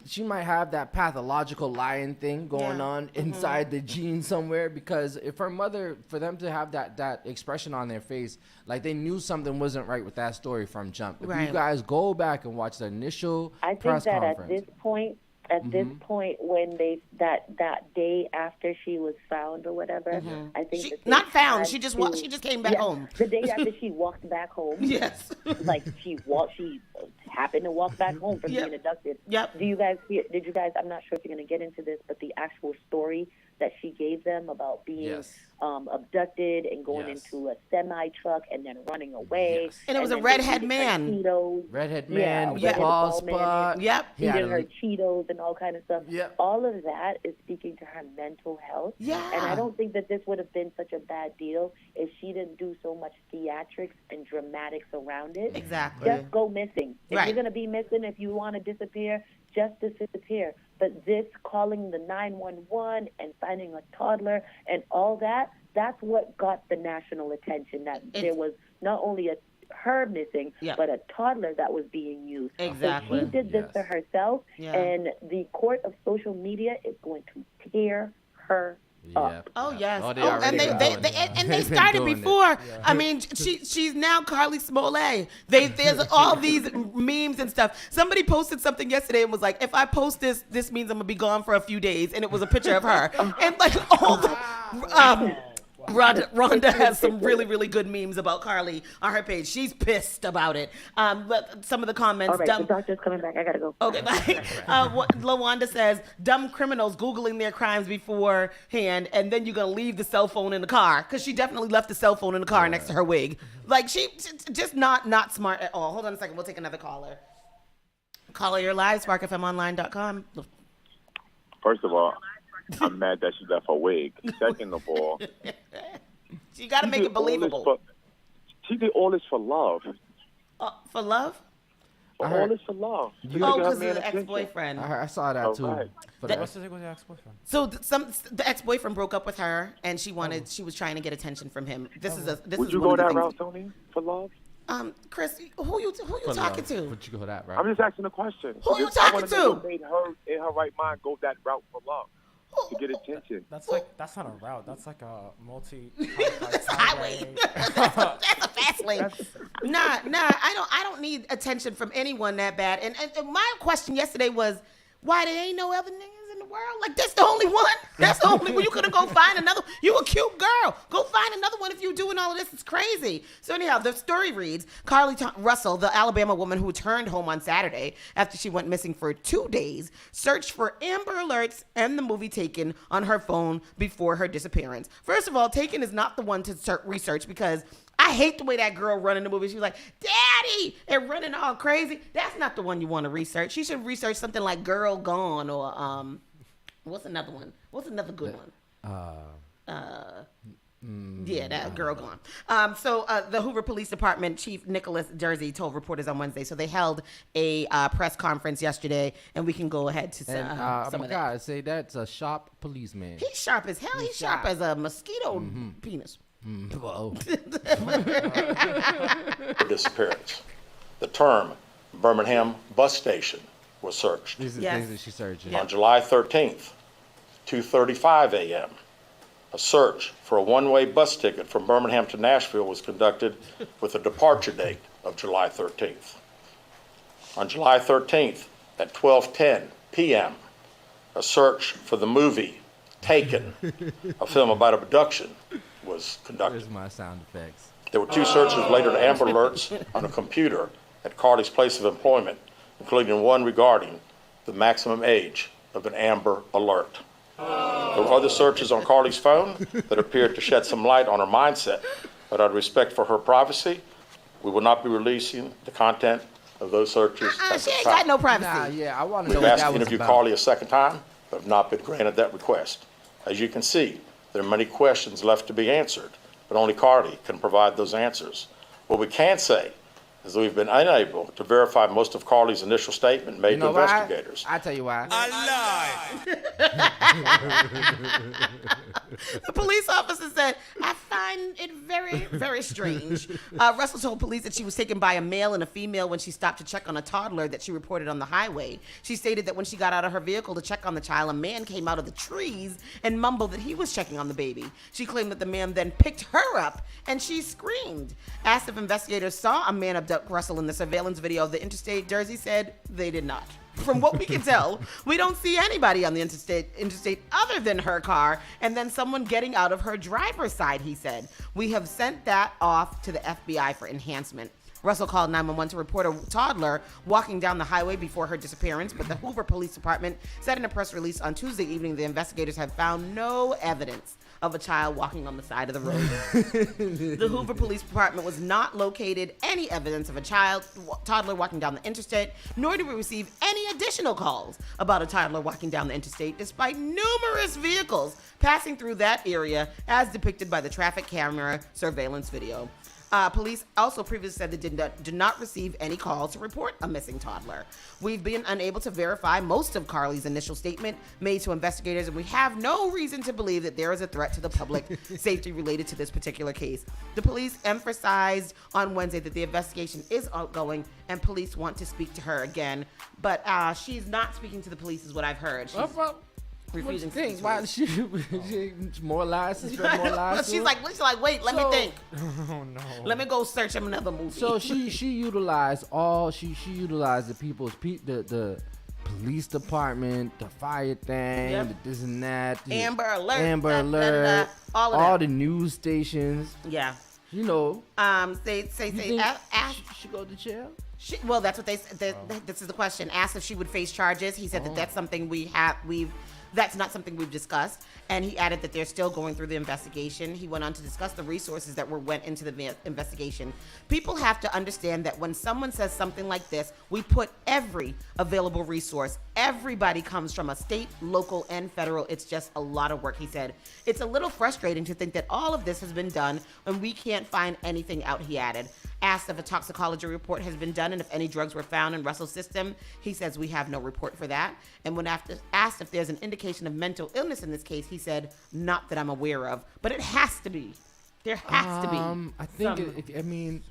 she might have that pathological lying thing going on inside the genes somewhere, because if her mother, for them to have that expression on their face, like, they knew something wasn't right with that story from jump. If you guys go back and watch the initial press conference. At this point, at this point, when that day after she was found or whatever, I think She, that they not found. had She just to- she just came back home. The day after she walked back home. Yes. Like she happened to walk back home from being abducted. Yep. Did you guys, I'm not sure if you're going to get into this, but the actual story that she gave them about being abducted and going into a semi truck and then running away. And it was a then redhead eating man. her Cheetos. Redhead man with redhead bald bald man spot. Yep. Eating her Cheetos and all kind of stuff. All of that is speaking to her mental health. Yeah. And I don't think that this would have been such a bad deal if she didn't do so much theatrics and dramatics around it. Exactly. Just go missing. If Right. you're going to be missing, if you want to disappear, just disappear. But this calling the 911 and finding a toddler and all that, that's what got the national attention, that there was not only her missing, but a toddler that was being used. Exactly. So she did this to herself, Yeah. and the court of social media is going to tear her up. Oh yes. Oh, they and already they been they, doing they it. and they They've been started doing it. before. Yeah. I mean, she's now Carly Smollett. There's all these memes and stuff. Somebody posted something yesterday and was like, "If I post this means I'm gonna be gone for a few days," and it was a picture of her. And like all the Rhonda has some really, really good memes about Carly on her page. She's pissed about it. But some of the comments. All right, the doctor's coming back. I gotta go. Okay, bye. LaWanda says, dumb criminals Googling their crimes beforehand, and then you're going to leave the cell phone in the car. Because she definitely left the cell phone in the car next to her wig. Like, she just not smart at all. Hold on a second. We'll take another caller. Caller, you're live, sparkfmonline.com. First of all, I'm mad that she left her wig. Second of all, you got to make it believable. She did all this for love. For love? All this for love. Because of the ex-boyfriend. I saw that too. Right. What's the thing with the ex-boyfriend? So the ex-boyfriend broke up with her, and she was trying to get attention from him. Would you go that route, Tony, for love? Chris, who you talking to? Would you go that route? I'm just asking a question. Who you I talking wanna to? know what made her in her right mind go that route for love to get attention. That's not a route. That's like a highway. That's a fast lane. Nah. I don't need attention from anyone that bad. And my question yesterday was, why there ain't no other niggas in the world? Like, that's the only one. That's the only one. You could have go find another. You a cute girl. Go find another one if you're doing all of this. It's crazy. So anyhow, the story reads, Carly Russell, the Alabama woman who returned home on Saturday after she went missing for 2 days, searched for Amber Alerts and the movie Taken on her phone before her disappearance. First of all, Taken is not the one to research because I hate the way that girl run in the movie. She was like, Daddy, and running all crazy. That's not the one you want to research. She should research something like Girl Gone or what's another one? What's another good one? Yeah, that Girl Gone. So the Hoover Police Department Chief Nicholas Jersey told reporters on Wednesday. So they held a press conference yesterday, and we can go ahead to some of that. God, say that's a sharp policeman. He's sharp as hell. He's sharp as a mosquito penis. Whoa. Disappearance. The term Birmingham bus station was searched. These are things that she searched. On July 13th, 2:35 a.m., a search for a one-way bus ticket from Birmingham to Nashville was conducted with a departure date of July 13th. On July 13th at 12:10 p.m., a search for the movie Taken, a film about abduction, was conducted. There's my sound effects. There were 2 searches related to Amber Alerts on a computer at Carly's place of employment, including one regarding the maximum age of an Amber Alert. There were other searches on Carly's phone that appeared to shed some light on her mindset, but out of respect for her privacy, we will not be releasing the content of those searches. She ain't got no privacy. Yeah, I want to know We've what asked that to was interview about. Carly a second time, but have not been granted that request. As you can see, there are many questions left to be answered, but only Carly can provide those answers. What we can say is that we've been unable to verify most of Carly's initial statement made to investigators. I tell you why. The police officer said, I find it very, very strange. Russell told police that she was taken by a male and a female when she stopped to check on a toddler that she reported on the highway. She stated that when she got out of her vehicle to check on the child, a man came out of the trees and mumbled that he was checking on the baby. She claimed that the man then picked her up and she screamed. Asked if investigators saw a man abduct Russell in the surveillance video of the interstate, Jersey said they did not. from what we can tell, we don't see anybody on the interstate other than her car and then someone getting out of her driver's side, he said. We have sent that off to the FBI for enhancement. Russell called 911 to report a toddler walking down the highway before her disappearance, but the Hoover Police Department said in a press release on Tuesday evening the investigators have found no evidence of a child walking on the side of the road. The Hoover Police Department was not located any evidence of a toddler walking down the interstate, nor did we receive any additional calls about a toddler walking down the interstate, despite numerous vehicles passing through that area as depicted by the traffic camera surveillance video. Police also previously said they did not receive any calls to report a missing toddler. We've been unable to verify most of Carly's initial statement made to investigators, and we have no reason to believe that there is a threat to the public safety related to this particular case. The police emphasized on Wednesday that the investigation is ongoing, and police want to speak to her again, but she's not speaking to the police is what I've heard. She's refusing to think. Why she more lies? Spread more lies? She's like, wait, let me think. Oh no. Let me go search another movie. So she utilized the people's the police department, the fire thing, the this and that, Amber Alert, all the news stations. Yeah. You know. Say. She go to jail. Well, that's what they said. This is the question. Asked if she would face charges. He said that that's something that's not something we've discussed. And he added that they're still going through the investigation. He went on to discuss the resources that went into the investigation. People have to understand that when someone says something like this, we put every available resource. Everybody comes from a state, local, and federal. It's just a lot of work, he said. It's a little frustrating to think that all of this has been done and we can't find anything out, he added. Asked if a toxicology report has been done and if any drugs were found in Russell's system, he says we have no report for that. And when asked if there's an indication of mental illness in this case, he said, not that I'm aware of, but it has to be. There has to be. I think,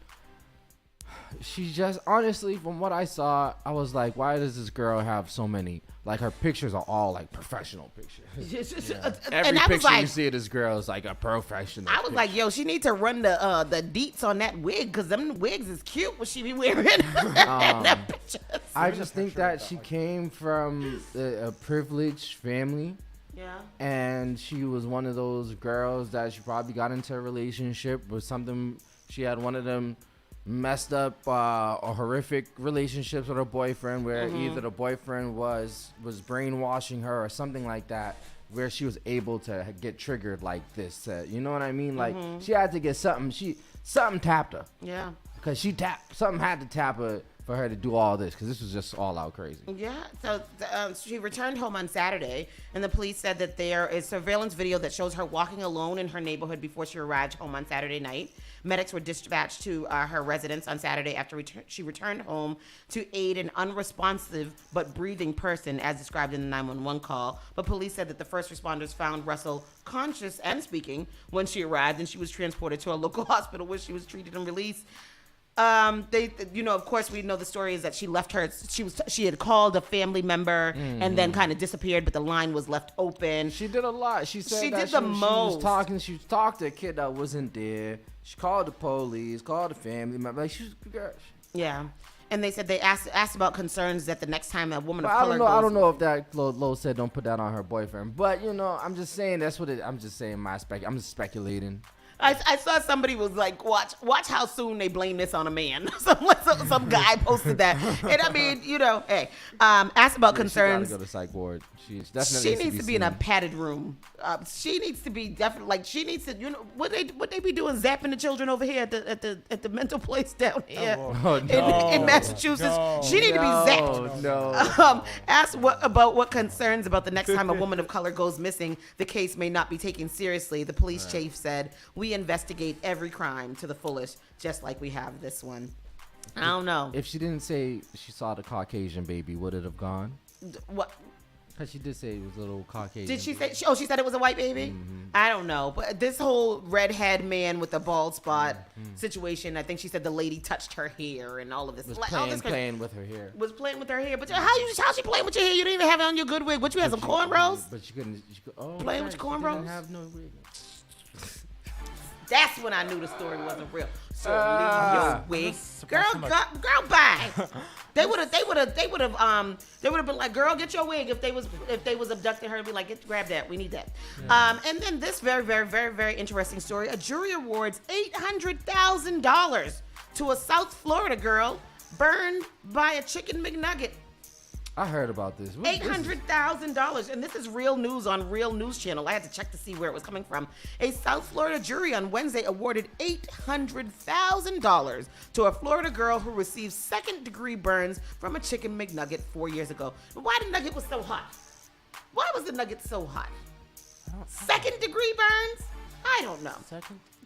she just, honestly, from what I saw, I was like, why does this girl have so many, like her pictures are all like professional pictures. Every picture you see of this girl is like a professional I was picture. like, yo, she needs to run the deets on that wig, because them wigs is cute what she be wearing. That picture. I just think that she came from a privileged family. Yeah. And she was one of those girls that she probably got into a relationship with something. She had one of them messed up or horrific relationships with her boyfriend where either the boyfriend was brainwashing her or something like that, where she was able to get triggered like this. You know what I mean? Like she had to get something. Something tapped her. Yeah. Because something had to tap her for her to do all this, because this was just all out crazy. Yeah, so she returned home on Saturday, and the police said that there is surveillance video that shows her walking alone in her neighborhood before she arrived home on Saturday night. Medics were dispatched to her residence on Saturday after she returned home to aid an unresponsive but breathing person, as described in the 911 call. But police said that the first responders found Russell conscious and speaking when she arrived, and she was transported to a local hospital where she was treated and released. Of course, we know the story is that she left she had called a family member and then kind of disappeared, but the line was left open. She did a lot. She said she that did the most. She talked to a kid that wasn't there. She called the police, called the family member. Like, yeah. And they said they asked about concerns that the next time a woman of color I don't know if that Lo said don't put that on her boyfriend, but I'm just saying that's what I'm just saying I'm just speculating. I saw somebody was like, watch how soon they blame this on a man. Some guy posted that. And I mean, hey, asked about concerns. She gotta go to psych ward. She needs to be in a padded room. She needs to be definitely what they be doing, zapping the children over here at the mental place down here in Massachusetts. She need to be zapped. No. Asked about what concerns about the next time a woman of color goes missing, the case may not be taken seriously. The police chief said, we investigate every crime to the fullest, just like we have this one. I don't know. If she didn't say she saw the Caucasian baby, would it have gone? What? Because she did say it was a little Caucasian. Did she say? She said it was a white baby? Mm-hmm. I don't know. But this whole redhead man with the bald spot situation, I think she said the lady touched her hair and all of this. Was playing with her hair. Was playing with her hair. But how she playing with your hair? You didn't even have it on your good wig. What, you had some cornrows? But you couldn't. Playing with your cornrows? She didn't have no wig. That's when I knew the story wasn't real. So leave your wig. Girl, bye. They would have been like, girl, get your wig if they was abducting her. Be like, grab that. We need that. Yeah. And then this very, very, very, very interesting story. A jury awards $800,000 to a South Florida girl burned by a chicken McNugget. I heard about this. $800,000, and this is real news on Real News Channel. I had to check to see where it was coming from. A South Florida jury on Wednesday awarded $800,000 to a Florida girl who received second-degree burns from a chicken McNugget 4 years ago. Why the nugget was so hot? Why was the nugget so hot? Second-degree burns? I don't know.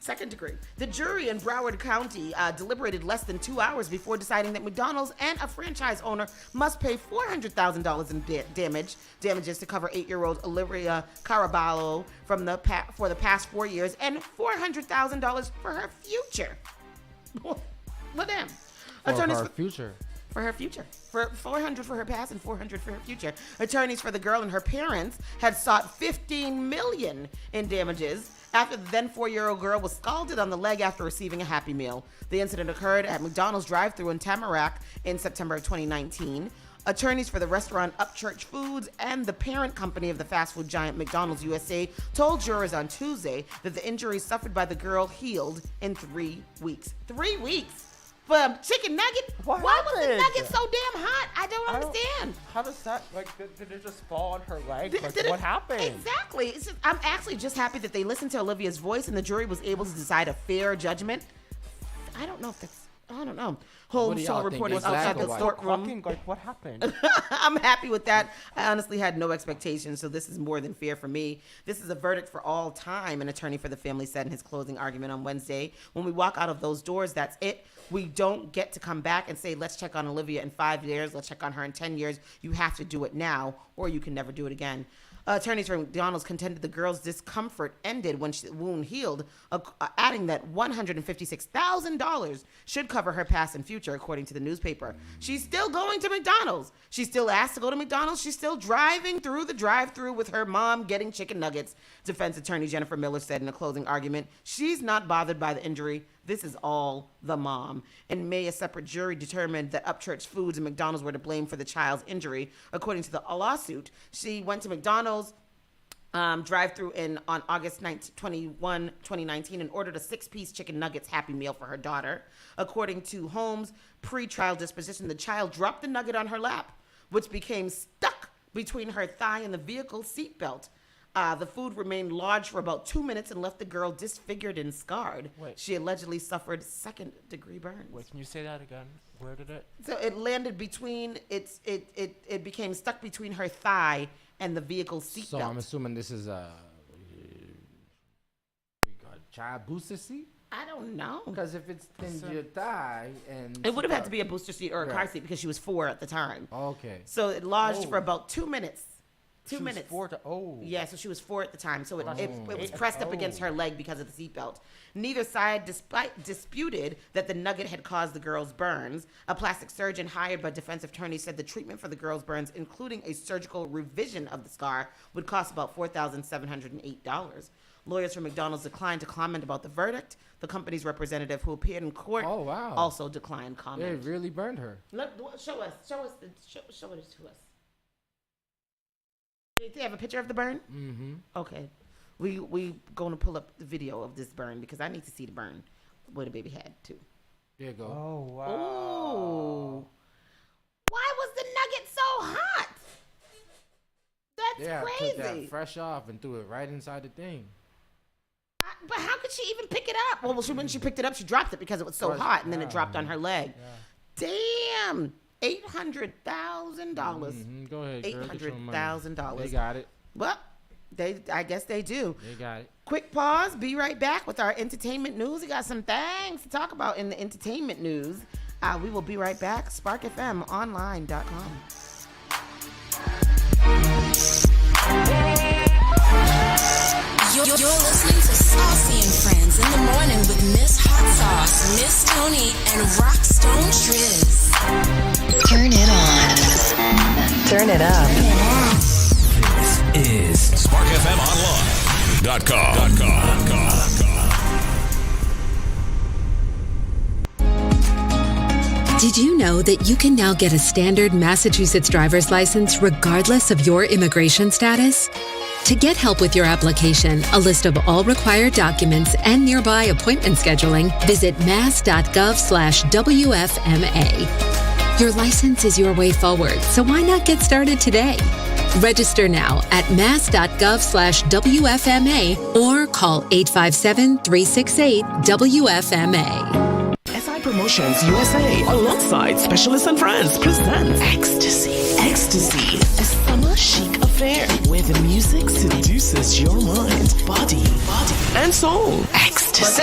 Second degree. The jury in Broward County deliberated less than 2 hours before deciding that McDonald's and a franchise owner must pay $400,000 in damages to cover 8-year-old Olivia Caraballo for the past 4 years and $400,000 for her future. Well, damn. For her future. For $400 for her past and $400 for her future. Attorneys for the girl and her parents had sought $15 million in damages after the then 4-year-old girl was scalded on the leg after receiving a Happy Meal. The incident occurred at McDonald's drive-thru in Tamarack in September of 2019. Attorneys for the restaurant Upchurch Foods and the parent company of the fast food giant McDonald's USA told jurors on Tuesday that the injuries suffered by the girl healed in 3 weeks. 3 weeks? For a chicken nugget? Why was the nugget so damn hot? I don't understand. How does that, did it just fall on her leg? What happened? Exactly. I'm actually just happy that they listened to Olivia's voice and the jury was able to decide a fair judgment. I don't know. Holmes told reporters outside the courtroom. What happened? I'm happy with that. I honestly had no expectations, so this is more than fair for me. This is a verdict for all time, an attorney for the family said in his closing argument on Wednesday. When we walk out of those doors, that's it. We don't get to come back and say, let's check on Olivia in 5 years, let's check on her in 10 years. You have to do it now, or you can never do it again. Attorneys for McDonald's contended the girl's discomfort ended when the wound healed, adding that $156,000 should cover her past and future, according to the newspaper. She's still going to McDonald's. She's still asked to go to McDonald's. She's still driving through the drive-thru with her mom getting chicken nuggets. Defense attorney Jennifer Miller said in a closing argument, she's not bothered by the injury. This is all the mom. In May, a separate jury determined that Upchurch Foods and McDonald's were to blame for the child's injury. According to the lawsuit, she went to McDonald's drive-thru on August 21, 2019 and ordered a 6-piece chicken nuggets Happy Meal for her daughter. According to Holmes' pre-trial disposition, the child dropped the nugget on her lap, which became stuck between her thigh and the vehicle seatbelt. The food remained lodged for about 2 minutes and left the girl disfigured and scarred. Wait. She allegedly suffered second-degree burns. Wait, can you say that again? Where did it? So it landed between it became stuck between her thigh and the vehicle seatbelt. So I'm assuming this is a child booster seat? I don't know. Because if it's in your thigh and it would have had to be a booster seat or a car seat because she was 4 at the time. Okay. So it lodged for about 2 minutes. 2 minutes. Yeah, so she was 4 at the time. So it was pressed up against her leg because of the seatbelt. Neither side disputed that the nugget had caused the girl's burns. A plastic surgeon hired by defense attorneys said the treatment for the girl's burns, including a surgical revision of the scar, would cost about $4,708. Lawyers from McDonald's declined to comment about the verdict. The company's representative who appeared in court also declined comment. They really burned her. Show it to us. Do you have a picture of the burn? Mm-hmm. Okay. We going to pull up the video of this burn because I need to see the burn where the baby had too. There you go. Oh, wow. Oh. Why was the nugget so hot? That's crazy. Took that fresh off and threw it right inside the thing. But how could she even pick it up? Well, when she picked it up, she dropped it because it was so hot, and then it dropped on her leg. Yeah. Damn. $800,000. Mm-hmm. Go ahead, girl. $800,000. They got it. Well, I guess they do. They got it. Quick pause. Be right back with our entertainment news. We got some things to talk about in the entertainment news. We will be right back. SparkFMOnline.com. You're listening to Saucy and Friends in the morning with Miss Hot Sauce, Miss Tony, and Rockstone Triz. Turn it on. Turn it up. This is SparkFMOnline.com. Did you know that you can now get a standard Massachusetts driver's license regardless of your immigration status? To get help with your application, a list of all required documents, and nearby appointment scheduling, visit mass.gov/WFMA. Your license is your way forward, so why not get started today? Register now at mass.gov/WFMA or call 857-368-WFMA. SI Promotions USA, alongside Specialists and Friends, presents Ecstasy. Ecstasy, a summer chic affair where the music seduces your mind, body, and soul. Ecstasy.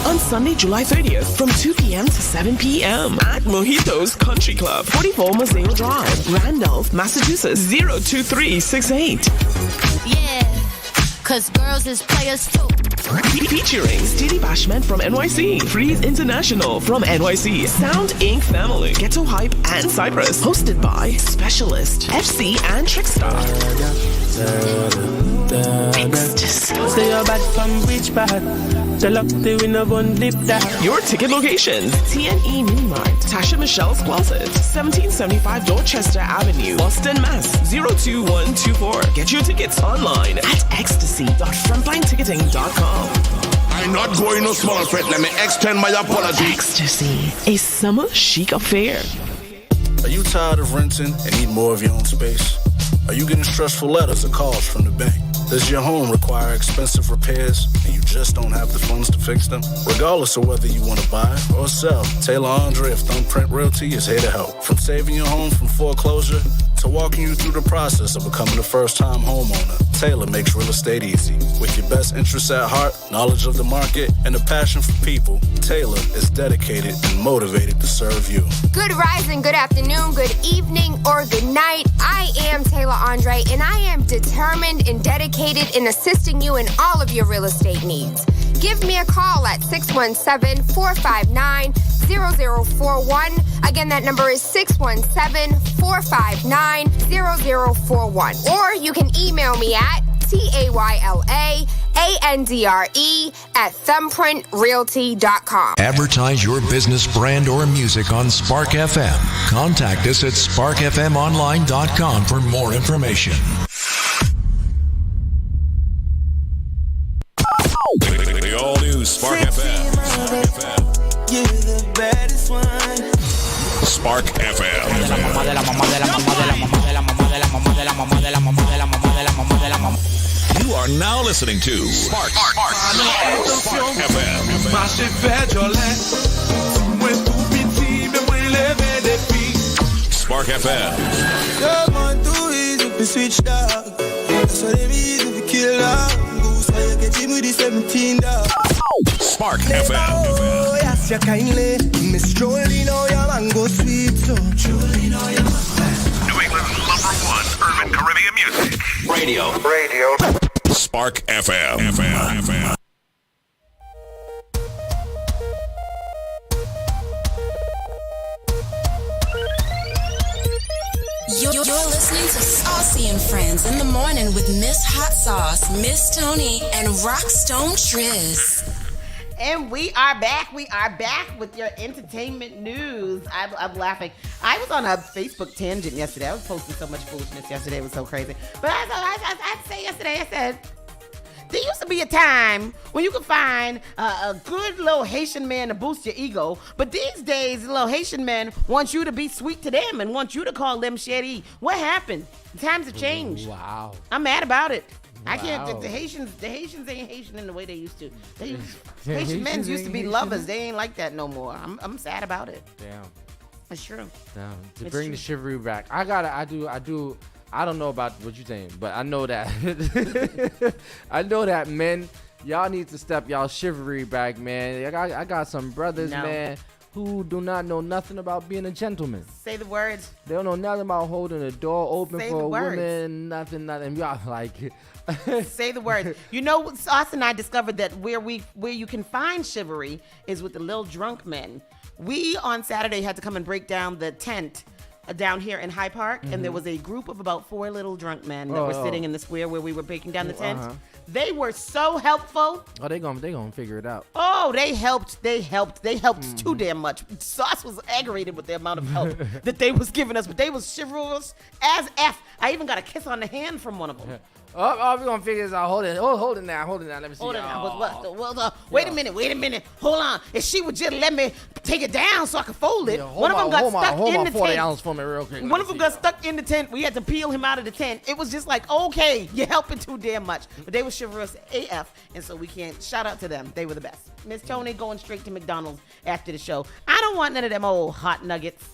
On Sunday, July 30th, from 2 p.m. to 7 p.m. at Mojito's Country Club, 44 Museo Drive, Randolph, Massachusetts, 02368. Yeah, cause girls is players too. Featuring Steely Bashman from NYC, Freeze International from NYC, Sound Inc. Family, Ghetto Hype, and Cypress. Hosted by Specialist, FC, and Trickstar. Ecstasy. Say you're bad from which part? Tell up the winner one lip that. Your ticket locations: TNE Mini Mart, Tasha Michelle's Closet, 1775 Dorchester Avenue, Boston, Mass. 02124. Get your tickets online at ecstasy.frontlineticketing.com. I'm not going no small threat. Let me extend my apology. Ecstasy, a summer chic affair. Are you tired of renting and need more of your own space? Are you getting stressful letters or calls from the bank? Does your home require expensive repairs and you just don't have the funds to fix them? Regardless of whether you want to buy or sell, Taylor Andre of Thumbprint Realty is here to help. From saving your home from foreclosure to walking you through the process of becoming a first-time homeowner, Taylor makes real estate easy. With your best interests at heart, knowledge of the market, and a passion for people, Taylor is dedicated and motivated to serve you. Good rising, good afternoon, good evening, or good night. I am Taylor Andre, and I am determined and dedicated in assisting you in all of your real estate needs. Give me a call at 617-459-0041. Again, that number is 617-459-0041. Or you can email me at TAYLAANDRE@thumbprintrealty.com. Advertise your business, brand, or music on Spark FM. Contact us at sparkfmonline.com for more information. The all-new Spark FM. You're the baddest one. Spark FM. You are now listening to Spark FM. Spark FM. You're going too easy to switch dog. That's why they be easy to kill dog. Goose why you get him with the 17 dog. Spark FM. Oh, yes, you kindly. Miss Jolie, know your mango sweet, so Jolie, know your mango. New England's #1 urban Caribbean music. Radio. Spark FM. You're listening to Saucy and Friends in the morning with Miss Hot Sauce, Miss Tony, and Rockstone Triz. And we are back. We are back with your entertainment news. I'm laughing. I was on a Facebook tangent yesterday. I was posting so much foolishness yesterday. It was so crazy. But I'd say yesterday, I said, there used to be a time when you could find a good little Haitian man to boost your ego. But these days, little Haitian men want you to be sweet to them and want you to call them chérie. What happened? The times have changed. Wow. I'm mad about it. I can't. Wow. The Haitians ain't Haitian in the way they used to. Haitian men used to be lovers. They ain't like that no more. I'm sad about it. Damn. It's true. Damn. To It's bring true. the chivalry back, I do. I don't know about what you're saying, but I know that I know that men, y'all need to step y'all chivalry back, man. I got some brothers, man, who do not know nothing about being a gentleman. Say the words. They don't know nothing about holding a door open Say for the a words. woman, nothing. Y'all like Say the words. You know, Sauce and I discovered that where you can find chivalry is with the little drunk men. We on Saturday had to come and break down the tent down here in High Park, and there was a group of about 4 little drunk men that were sitting in the square where we were breaking down the tent. They were so helpful. Oh, they gonna figure it out. Oh, they helped too damn much. Sauce was aggravated with the amount of help that they was giving us, but they was chivalrous as F. I even got a kiss on the hand from one of them. Oh, we're gonna figure this out. Hold it now. Let me see. Hold it now. Wait a minute. Hold on. If she would just let me take it down so I could fold it. One of them got stuck in the 40 tent. ounce for me real quick. One of them got stuck in the tent. We had to peel him out of the tent. It was just like, okay, you're helping too damn much. But they were chivalrous AF, and so we can't shout out to them. They were the best. Miss Tony going straight to McDonald's after the show. I don't want none of them old hot nuggets.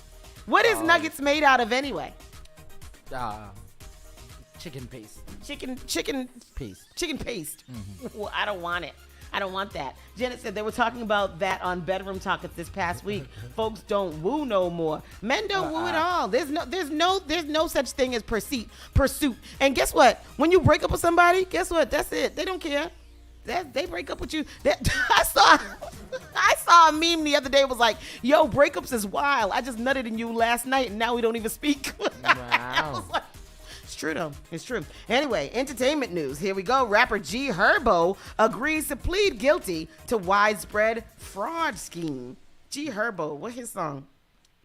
What is nuggets made out of anyway? Chicken paste. Chicken paste. Chicken paste. Well, I don't want it. I don't want that. Janet said they were talking about that on Bedroom Talk this past week. Folks don't woo no more. Men don't woo at all. There's no such thing as pursuit. And guess what? When you break up with somebody, guess what? That's it. They don't care. They break up with you. I saw a meme the other day. It was like, yo, breakups is wild. I just nutted in you last night and now we don't even speak. Wow. It's true, though. It's true. Anyway, entertainment news. Here we go. Rapper G Herbo agrees to plead guilty to widespread fraud scheme. G Herbo, what's his song?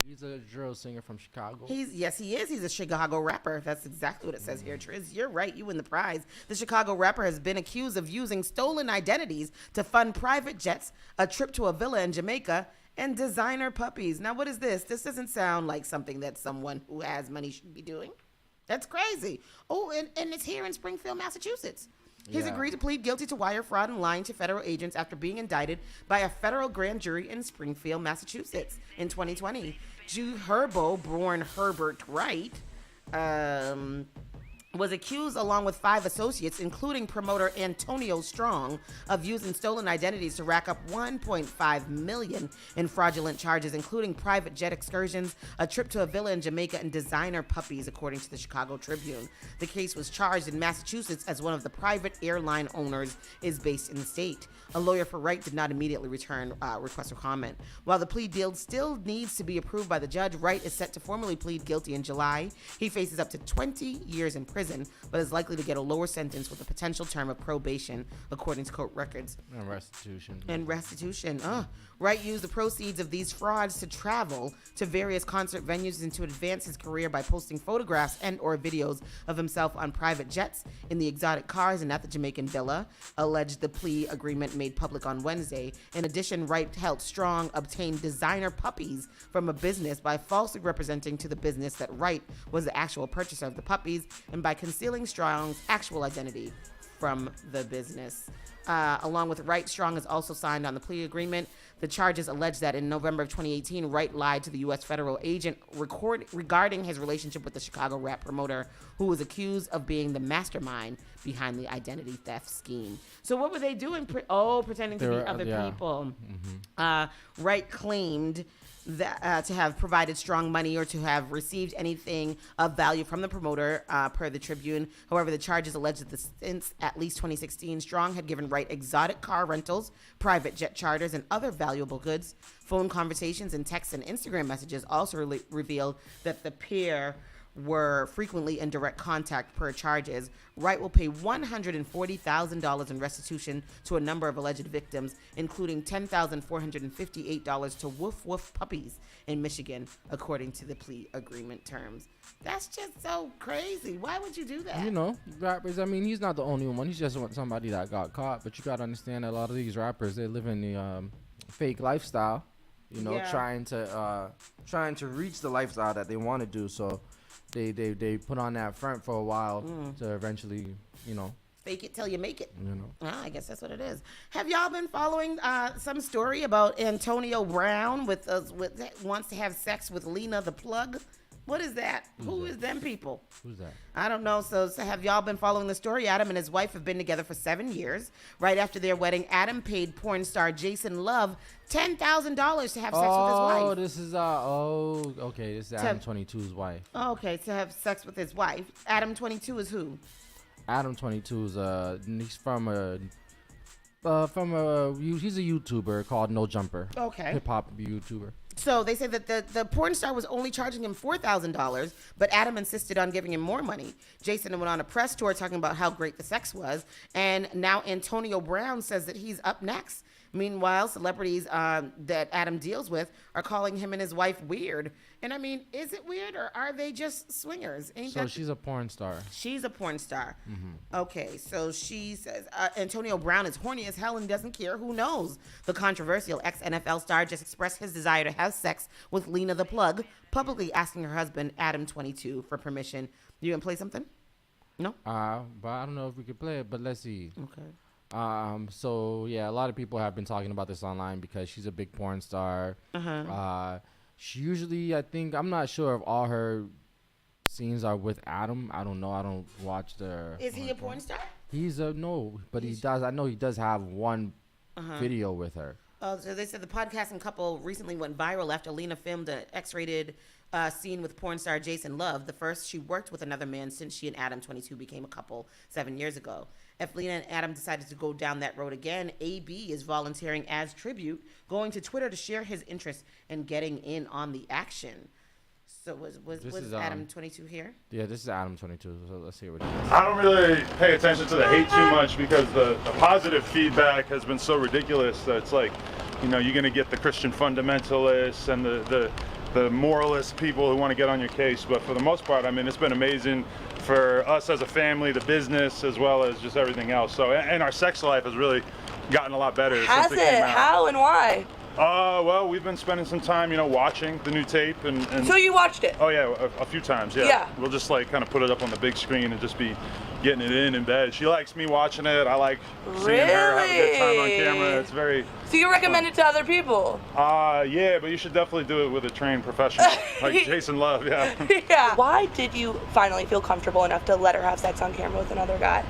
He's a drill singer from Chicago. Yes, he is. He's a Chicago rapper. That's exactly what it says here, Triz. You're right. You win the prize. The Chicago rapper has been accused of using stolen identities to fund private jets, a trip to a villa in Jamaica, and designer puppies. Now, what is this? This doesn't sound like something that someone who has money should be doing. That's crazy. Oh, and it's here in Springfield, Massachusetts. He's agreed to plead guilty to wire fraud and lying to federal agents after being indicted by a federal grand jury in Springfield, Massachusetts in 2020. G Herbo, born Herbert Wright, was accused along with 5 associates, including promoter Antonio Strong, of using stolen identities to rack up $1.5 million in fraudulent charges, including private jet excursions, a trip to a villa in Jamaica, and designer puppies, according to the Chicago Tribune. The case was charged in Massachusetts as one of the private airline owners is based in the state. A lawyer for Wright did not immediately return request for comment. While the plea deal still needs to be approved by the judge, Wright is set to formally plead guilty in July. He faces up to 20 years in prison, but is likely to get a lower sentence with a potential term of probation, according to court records. And restitution. Wright used the proceeds of these frauds to travel to various concert venues and to advance his career by posting photographs and or videos of himself on private jets, in the exotic cars, and at the Jamaican villa, alleged the plea agreement made public on Wednesday. In addition, Wright helped Strong obtain designer puppies from a business by falsely representing to the business that Wright was the actual purchaser of the puppies and by concealing Strong's actual identity from the business. Along with Wright, Strong is also signed on the plea agreement. The charges allege that in November of 2018, Wright lied to the U.S. federal agent regarding his relationship with the Chicago rap promoter, who was accused of being the mastermind behind the identity theft scheme. So what were they doing? Pretending to be other people. Wright claimed that, to have provided Strong money or to have received anything of value from the promoter, per the Tribune. However, the charges allege that since at least 2016, Strong had given Wright exotic car rentals, private jet charters, and other valuable goods. Phone conversations and text and Instagram messages also revealed that the pair were frequently in direct contact per charges. Wright will pay $140,000 in restitution to a number of alleged victims, including $10,458 to Woof Woof Puppies in Michigan, according to the plea agreement terms. That's just so crazy. Why would you do that? You know, rappers, I mean, he's not the only one. He's just somebody that got caught. But you got to understand that a lot of these rappers, they live in the fake lifestyle, you know, trying to reach the lifestyle that they want to do. So they put on that front for a while to eventually, you know, fake it till you make it. You know, I guess that's what it is. Have y'all been following some story about Antonio Brown wants to have sex with Lena the Plug? What is that? Who is them people? Who's that? I don't know. So have y'all been following the story? Adam and his wife have been together for 7 years. Right after their wedding, Adam paid porn star Jason Love $10,000 to have sex with his wife. Oh, this is okay. This is Adam 22's wife. Okay, to have sex with his wife. Adam 22 is who? Adam 22 is he's he's a YouTuber called No Jumper. Okay. Hip hop YouTuber. So they say that the porn star was only charging him $4,000, but Adam insisted on giving him more money. Jason went on a press tour talking about how great the sex was, and now Antonio Brown says that he's up next. Meanwhile, celebrities that Adam deals with are calling him and his wife weird. And I mean, is it weird or are they just swingers? So she's a porn star. She's a porn star. Mm-hmm. Okay, so she says Antonio Brown is horny as hell and doesn't care. Who knows? The controversial ex-NFL star just expressed his desire to have sex with Lena the Plug, publicly asking her husband, Adam 22, for permission. You gonna play something? No? But I don't know if we could play it, but let's see. Okay. So yeah, a lot of people have been talking about this online because she's a big porn star. She usually, I'm not sure if all her scenes are with Adam. I don't know. I don't watch the. Is he a porn star? He's no, but he does. I know he does have one video with her. Oh, so they said the podcasting couple recently went viral after Lena filmed an X-rated scene with porn star Jason Love, the first she worked with another man since she and Adam 22 became a couple 7 years ago. If Lena and Adam decided to go down that road again, AB is volunteering as tribute, going to Twitter to share his interest in getting in on the action. So was Adam 22 here? Yeah, this is Adam 22. So let's hear what he has. I don't really pay attention to the hate too much because the positive feedback has been so ridiculous that it's like, you're going to get the Christian fundamentalists and the moralist people who want to get on your case. But for the most part, I mean, it's been amazing for us as a family, the business, as well as just everything else. So, and our sex life has really gotten a lot better since it came out. How and why? Well, we've been spending some time, watching the new tape and So you watched it? Oh yeah, a few times. Yeah. We'll just kind of put it up on the big screen and just be getting it in bed. She likes me watching it. I like seeing her have a good time on camera. It's very. So you recommend it to other people? Yeah, but you should definitely do it with a trained professional like Jason Love. Yeah. Yeah. Why did you finally feel comfortable enough to let her have sex on camera with another guy?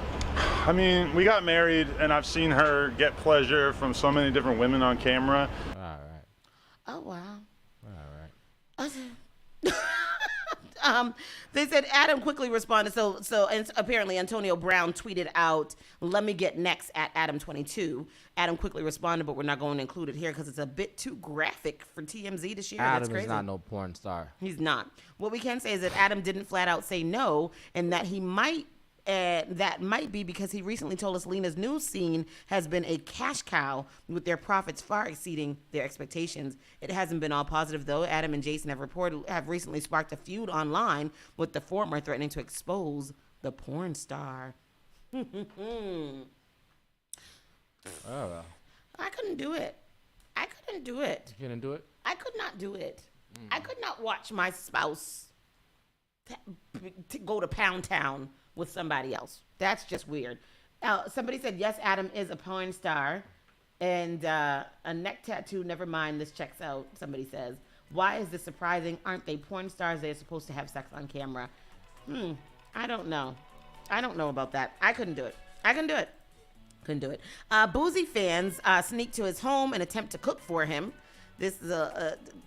I mean, we got married, and I've seen her get pleasure from so many different women on camera. All right. Oh wow. All right. They said Adam quickly responded. And apparently Antonio Brown tweeted out, "Let me get next at Adam 22." Adam quickly responded, but we're not going to include it here because it's a bit too graphic for TMZ to share. Adam That's crazy. is not no porn star. He's not. What we can say is that Adam didn't flat out say no, and that he might. That might be because he recently told us Lena's new scene has been a cash cow with their profits far exceeding their expectations. It hasn't been all positive though. Adam and Jason have recently sparked a feud online with the former threatening to expose the porn star. Oh. I couldn't do it. You couldn't do it? I could not do it. I could not watch my spouse go to Pound Town with somebody else. That's just weird. Somebody said, yes, Adam is a porn star. And a neck tattoo, never mind, this checks out, somebody says. Why is this surprising? Aren't they porn stars? They're supposed to have sex on camera. I don't know. I don't know about that. I couldn't do it. Couldn't do it. Boozy fans sneak to his home and attempt to cook for him. This is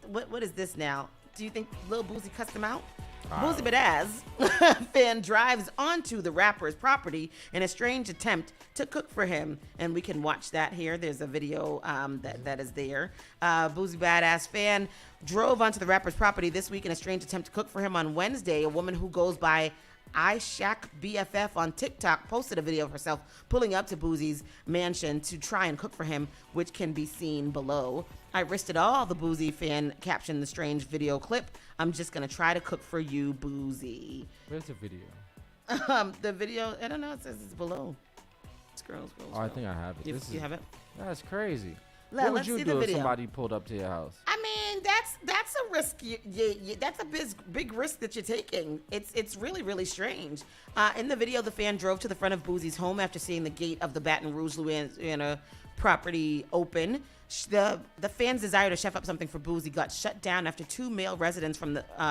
what is this now? Do you think Lil Boozy cussed him out? Boozy Badaz fan drives onto the rapper's property in a strange attempt to cook for him. And we can watch that here. There's a video that is there. Boozy Badass fan drove onto the rapper's property this week in a strange attempt to cook for him on Wednesday. A woman who goes by iShack BFF on TikTok posted a video of herself pulling up to Boozy's mansion to try and cook for him, which can be seen below. I risked it all, the Boozy fan captioned the strange video clip. I'm just going to try to cook for you, Boozy. Where's the video? The video, I don't know, it says it's below. Scroll. I think I have it. You have it? That's crazy. Let's What would you see do the if video. somebody pulled up to your house? I mean, that's a risk. That's a big risk that you're taking. It's really, really strange. In the video, the fan drove to the front of Boozy's home after seeing the gate of the Baton Rouge, Louisiana property open. The fan's desire to chef up something for Boozy got shut down after two male residents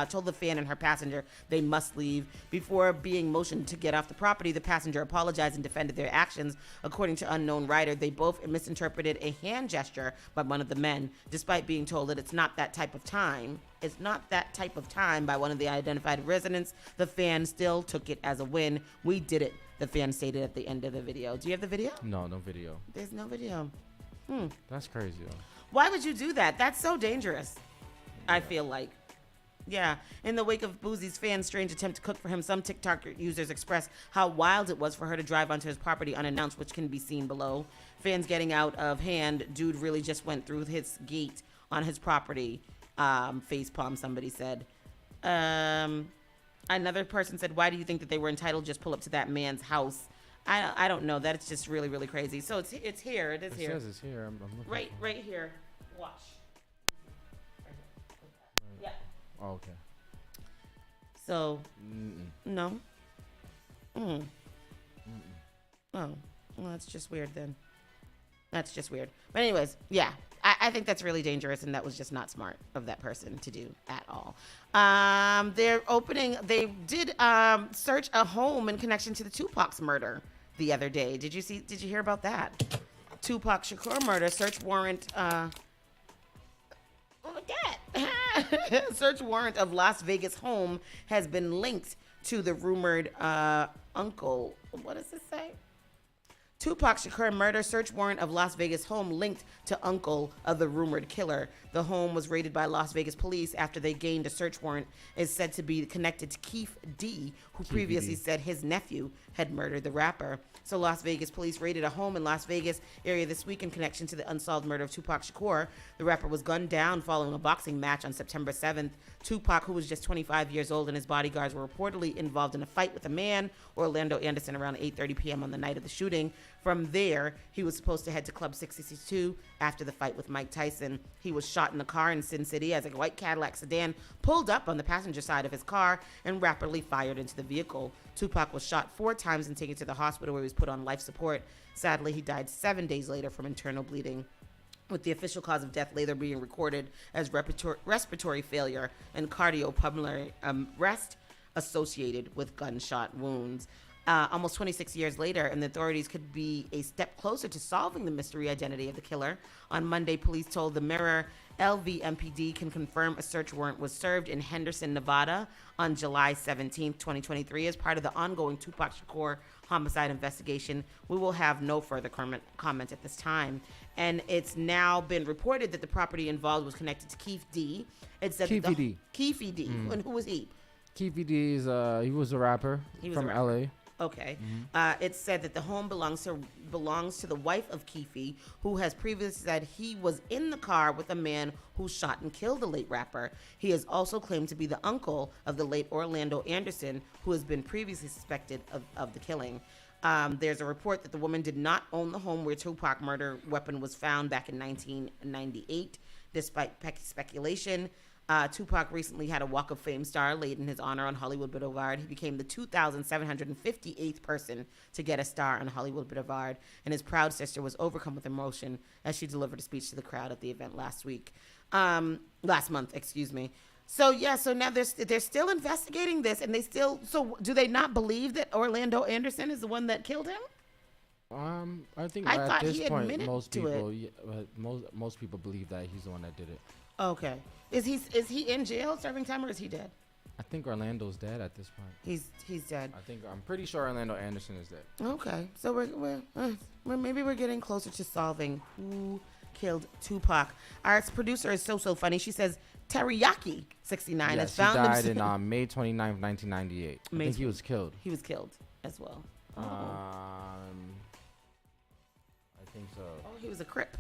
told the fan and her passenger they must leave. Before being motioned to get off the property, the passenger apologized and defended their actions. According to unknown writer, they both misinterpreted a hand gesture by one of the men, despite being told that it's not that type of time. It's not that type of time by one of the identified residents. The fan still took it as a win. We did it, the fan stated at the end of the video. Do you have the video? No video. There's no video. That's crazy, though. Why would you do that? That's so dangerous. I feel like. Yeah. In the wake of Boozie's fans' strange attempt to cook for him, some TikTok users expressed how wild it was for her to drive onto his property unannounced, which can be seen below. Fans getting out of hand. Dude really just went through his gate on his property. Facepalm, somebody said. Another person said, why do you think that they were entitled to just pull up to that man's house? I don't know. That's just really, really crazy. So it's here. It is here. It says it's here. I'm looking right here. Watch. Yeah. Oh, okay. So, no. Oh, well, that's just weird then. That's just weird. But anyways, yeah, I think that's really dangerous, and that was just not smart of that person to do at all. They did search a home in connection to the Tupac's murder the other day. Did you hear about that? Tupac Shakur murder, search warrant, search warrant of Las Vegas home has been linked to the rumored uncle. What does this say? Tupac Shakur murder search warrant of Las Vegas home linked to uncle of the rumored killer. The home was raided by Las Vegas police after they gained a search warrant. Is said to be connected to Keith D, who previously said his nephew had murdered the rapper. So Las Vegas police raided a home in Las Vegas area this week in connection to the unsolved murder of Tupac Shakur. The rapper was gunned down following a boxing match on September 7th. Tupac, who was just 25 years old, and his bodyguards were reportedly involved in a fight with a man, Orlando Anderson, around 8:30 p.m. on the night of the shooting. From there, he was supposed to head to Club 662 after the fight with Mike Tyson. He was shot in the car in Sin City as a white Cadillac sedan pulled up on the passenger side of his car and rapidly fired into the vehicle. Tupac was shot 4 times and taken to the hospital where he was put on life support. Sadly, he died 7 days later from internal bleeding, with the official cause of death later being recorded as respiratory failure and cardiopulmonary arrest associated with gunshot wounds. Almost 26 years later, and the authorities could be a step closer to solving the mystery identity of the killer. On Monday, police told the Mirror LVMPD can confirm a search warrant was served in Henderson, Nevada on July 17, 2023 as part of the ongoing Tupac Shakur homicide investigation. We will have no further comment at this time. And it's now been reported that the property involved was connected to Keith D. It said Keith D. Keith D. And who was he? Keith D is he was a rapper from LA. Okay. It said that the home belongs to the wife of Keefe, who has previously said he was in the car with a man who shot and killed the late rapper. He is also claimed to be the uncle of the late Orlando Anderson, who has been previously suspected of the killing. There's a report that the woman did not own the home where Tupac murder weapon was found back in 1998. Despite speculation, Tupac recently had a Walk of Fame star laid in his honor on Hollywood Boulevard. He became the 2,758th person to get a star on Hollywood Boulevard, and his proud sister was overcome with emotion as she delivered a speech to the crowd at the event last month, excuse me. So now they're still investigating this, and so do they not believe that Orlando Anderson is the one that killed him? I think at this point, most people believe that he's the one that did it. Okay. Is he in jail serving time, or is he dead? I think Orlando's dead at this point. He's dead. I'm pretty sure Orlando Anderson is dead. Okay, so we're getting closer to solving who killed Tupac. Our producer is so funny. She says Teriyaki 69 has found him. He died in May 29th, 1998. I think he was killed. He was killed as well. I think so. Oh, he was a Crip.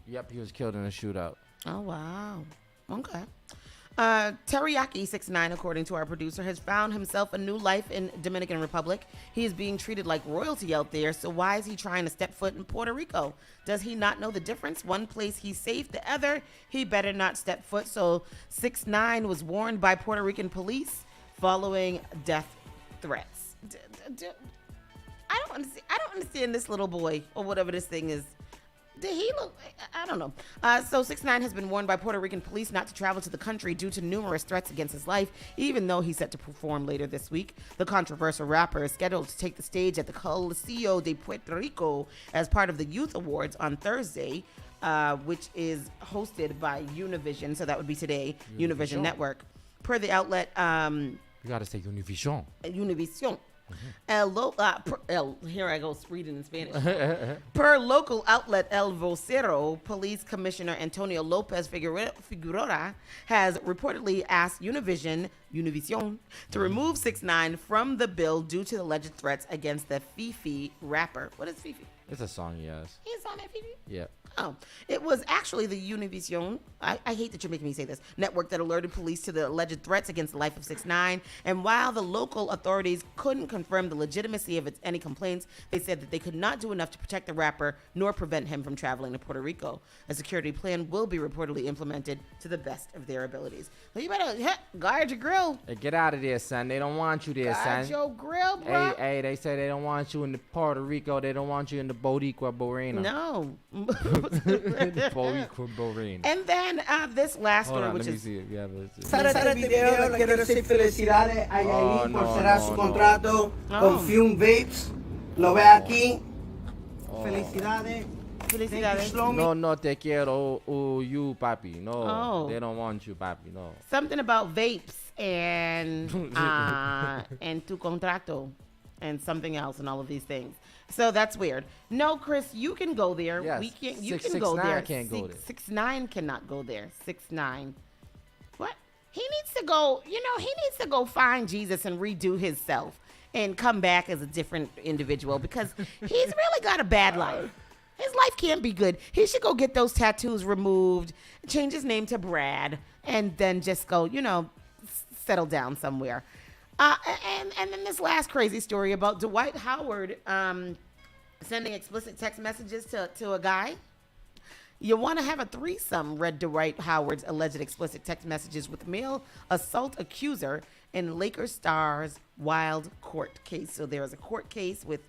Yep, he was killed in a shootout. Oh, wow. Okay. Teriyaki 69, according to our producer, has found himself a new life in Dominican Republic. He is being treated like royalty out there, so why is he trying to step foot in Puerto Rico? Does he not know the difference? One place he's safe, the other, he better not step foot. So 69 was warned by Puerto Rican police following death threats. I don't understand this little boy, or whatever this thing is. Did he look? I don't know. So 6ix9ine has been warned by Puerto Rican police not to travel to the country due to numerous threats against his life, even though he's set to perform later this week. The controversial rapper is scheduled to take the stage at the Coliseo de Puerto Rico as part of the Youth Awards on Thursday, which is hosted by Univision. So that would be today, Univision Network. Per the outlet, you gotta say Univision. Univision. Here I go reading in Spanish. Per local outlet El Vocero, Police Commissioner Antonio Lopez Figueroa has reportedly asked Univision to remove 6ix9ine from the bill due to alleged threats against the Fifi rapper. What is Fifi? It's a song, yes. He's on that Fifi? Yeah. Oh, it was actually the Univision, I hate that you're making me say this, network that alerted police to the alleged threats against the life of 6ix9ine. And while the local authorities couldn't confirm the legitimacy of any complaints, they said that they could not do enough to protect the rapper nor prevent him from traveling to Puerto Rico. A security plan will be reportedly implemented to the best of their abilities. Well, you better guard your grill. Hey, get out of there, son. They don't want you there, son. Guard your grill, bro. Hey, they say they don't want you in the Puerto Rico. They don't want you in the Boricua Borena. No. Boricua Borena. And then this last Hold one, on, which let me is... see if you have Para este video le quiero decir felicidades a Yailin por cerrar su contrato con Fume Vapes. Lo ve aquí. Felicidades. Felicidades. No te quiero you, papi. No, they don't want you, papi. No. Something about vapes and tu contrato and something else and all of these things. So that's weird. No, Chris, you can go there. Yes. We can't. You 6ix9ine can go there. can't go there. 6ix9ine cannot go there. 6ix9ine. What? He needs to go. He needs to go find Jesus and redo his self and come back as a different individual because he's really got a bad life. His life can't be good. He should go get those tattoos removed, change his name to Brad, and then just go, settle down somewhere. And then this last crazy story about Dwight Howard sending explicit text messages to a guy. You want to have a threesome, read Dwight Howard's alleged explicit text messages with male assault accuser in Lakers star's wild court case. So there was a court case with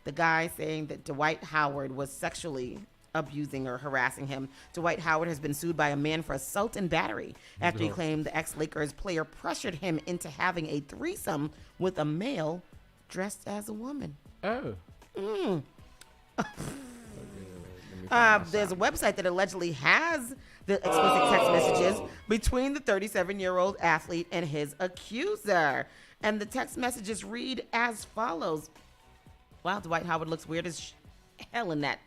the guy saying that Dwight Howard was sexually abusing or harassing him. Dwight Howard has been sued by a man for assault and battery after he claimed the ex-Lakers player pressured him into having a threesome with a male dressed as a woman. Oh. There's a website that allegedly has the explicit text messages between the 37-year-old athlete and his accuser. And the text messages read as follows. Wow, Dwight Howard looks weird as hell in that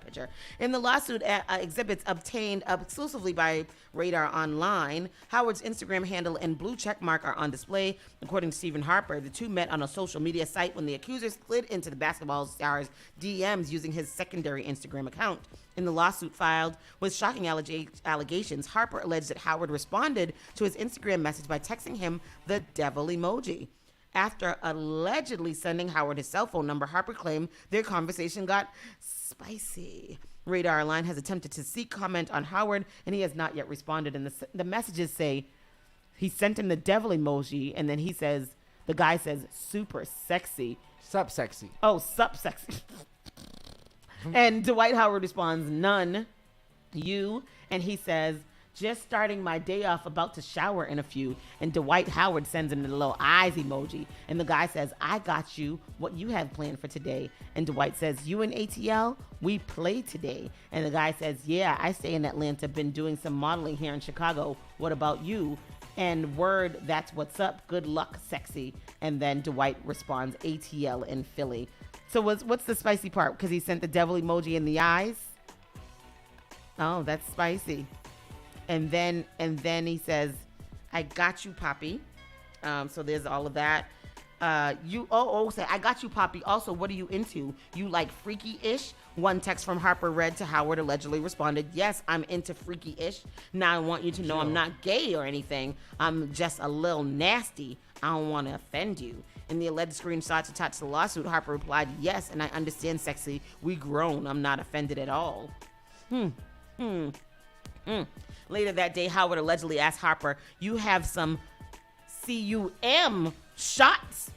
picture. In the lawsuit, exhibits obtained exclusively by Radar Online, Howard's Instagram handle and blue check mark are on display. According to Stephen Harper, the two met on a social media site when the accuser slid into the basketball star's DMs using his secondary Instagram account. In the lawsuit filed with shocking allegations, Harper alleged that Howard responded to his Instagram message by texting him the devil emoji. After allegedly sending Howard his cell phone number, Harper claimed their conversation got spicy. Radar Online has attempted to seek comment on Howard, and he has not yet responded. And the messages say he sent him the devil emoji, and then the guy says, super sexy. Sup sexy. Oh, sup sexy. And Dwight Howard responds, none, you, and he says, just starting my day off, about to shower in a few. And Dwight Howard sends him the little eyes emoji. And the guy says, I got you what you have planned for today. And Dwight says, you and ATL, we play today. And the guy says, yeah, I stay in Atlanta, been doing some modeling here in Chicago. What about you? And word, that's what's up. Good luck, sexy. And then Dwight responds, ATL in Philly. So what's the spicy part? Because he sent the devil emoji in the eyes? Oh, that's spicy. And then he says, I got you, Poppy. So there's all of that. Say, I got you, Poppy. Also, what are you into? You like freaky-ish? One text from Harper read to Howard allegedly responded, yes, I'm into freaky-ish. Now I want you to know I'm not gay or anything. I'm just a little nasty. I don't want to offend you. In the alleged screenshot attached to the lawsuit, Harper replied, yes, and I understand, sexy. We grown. I'm not offended at all. Later that day, Howard allegedly asked Harper, you have some cum shots?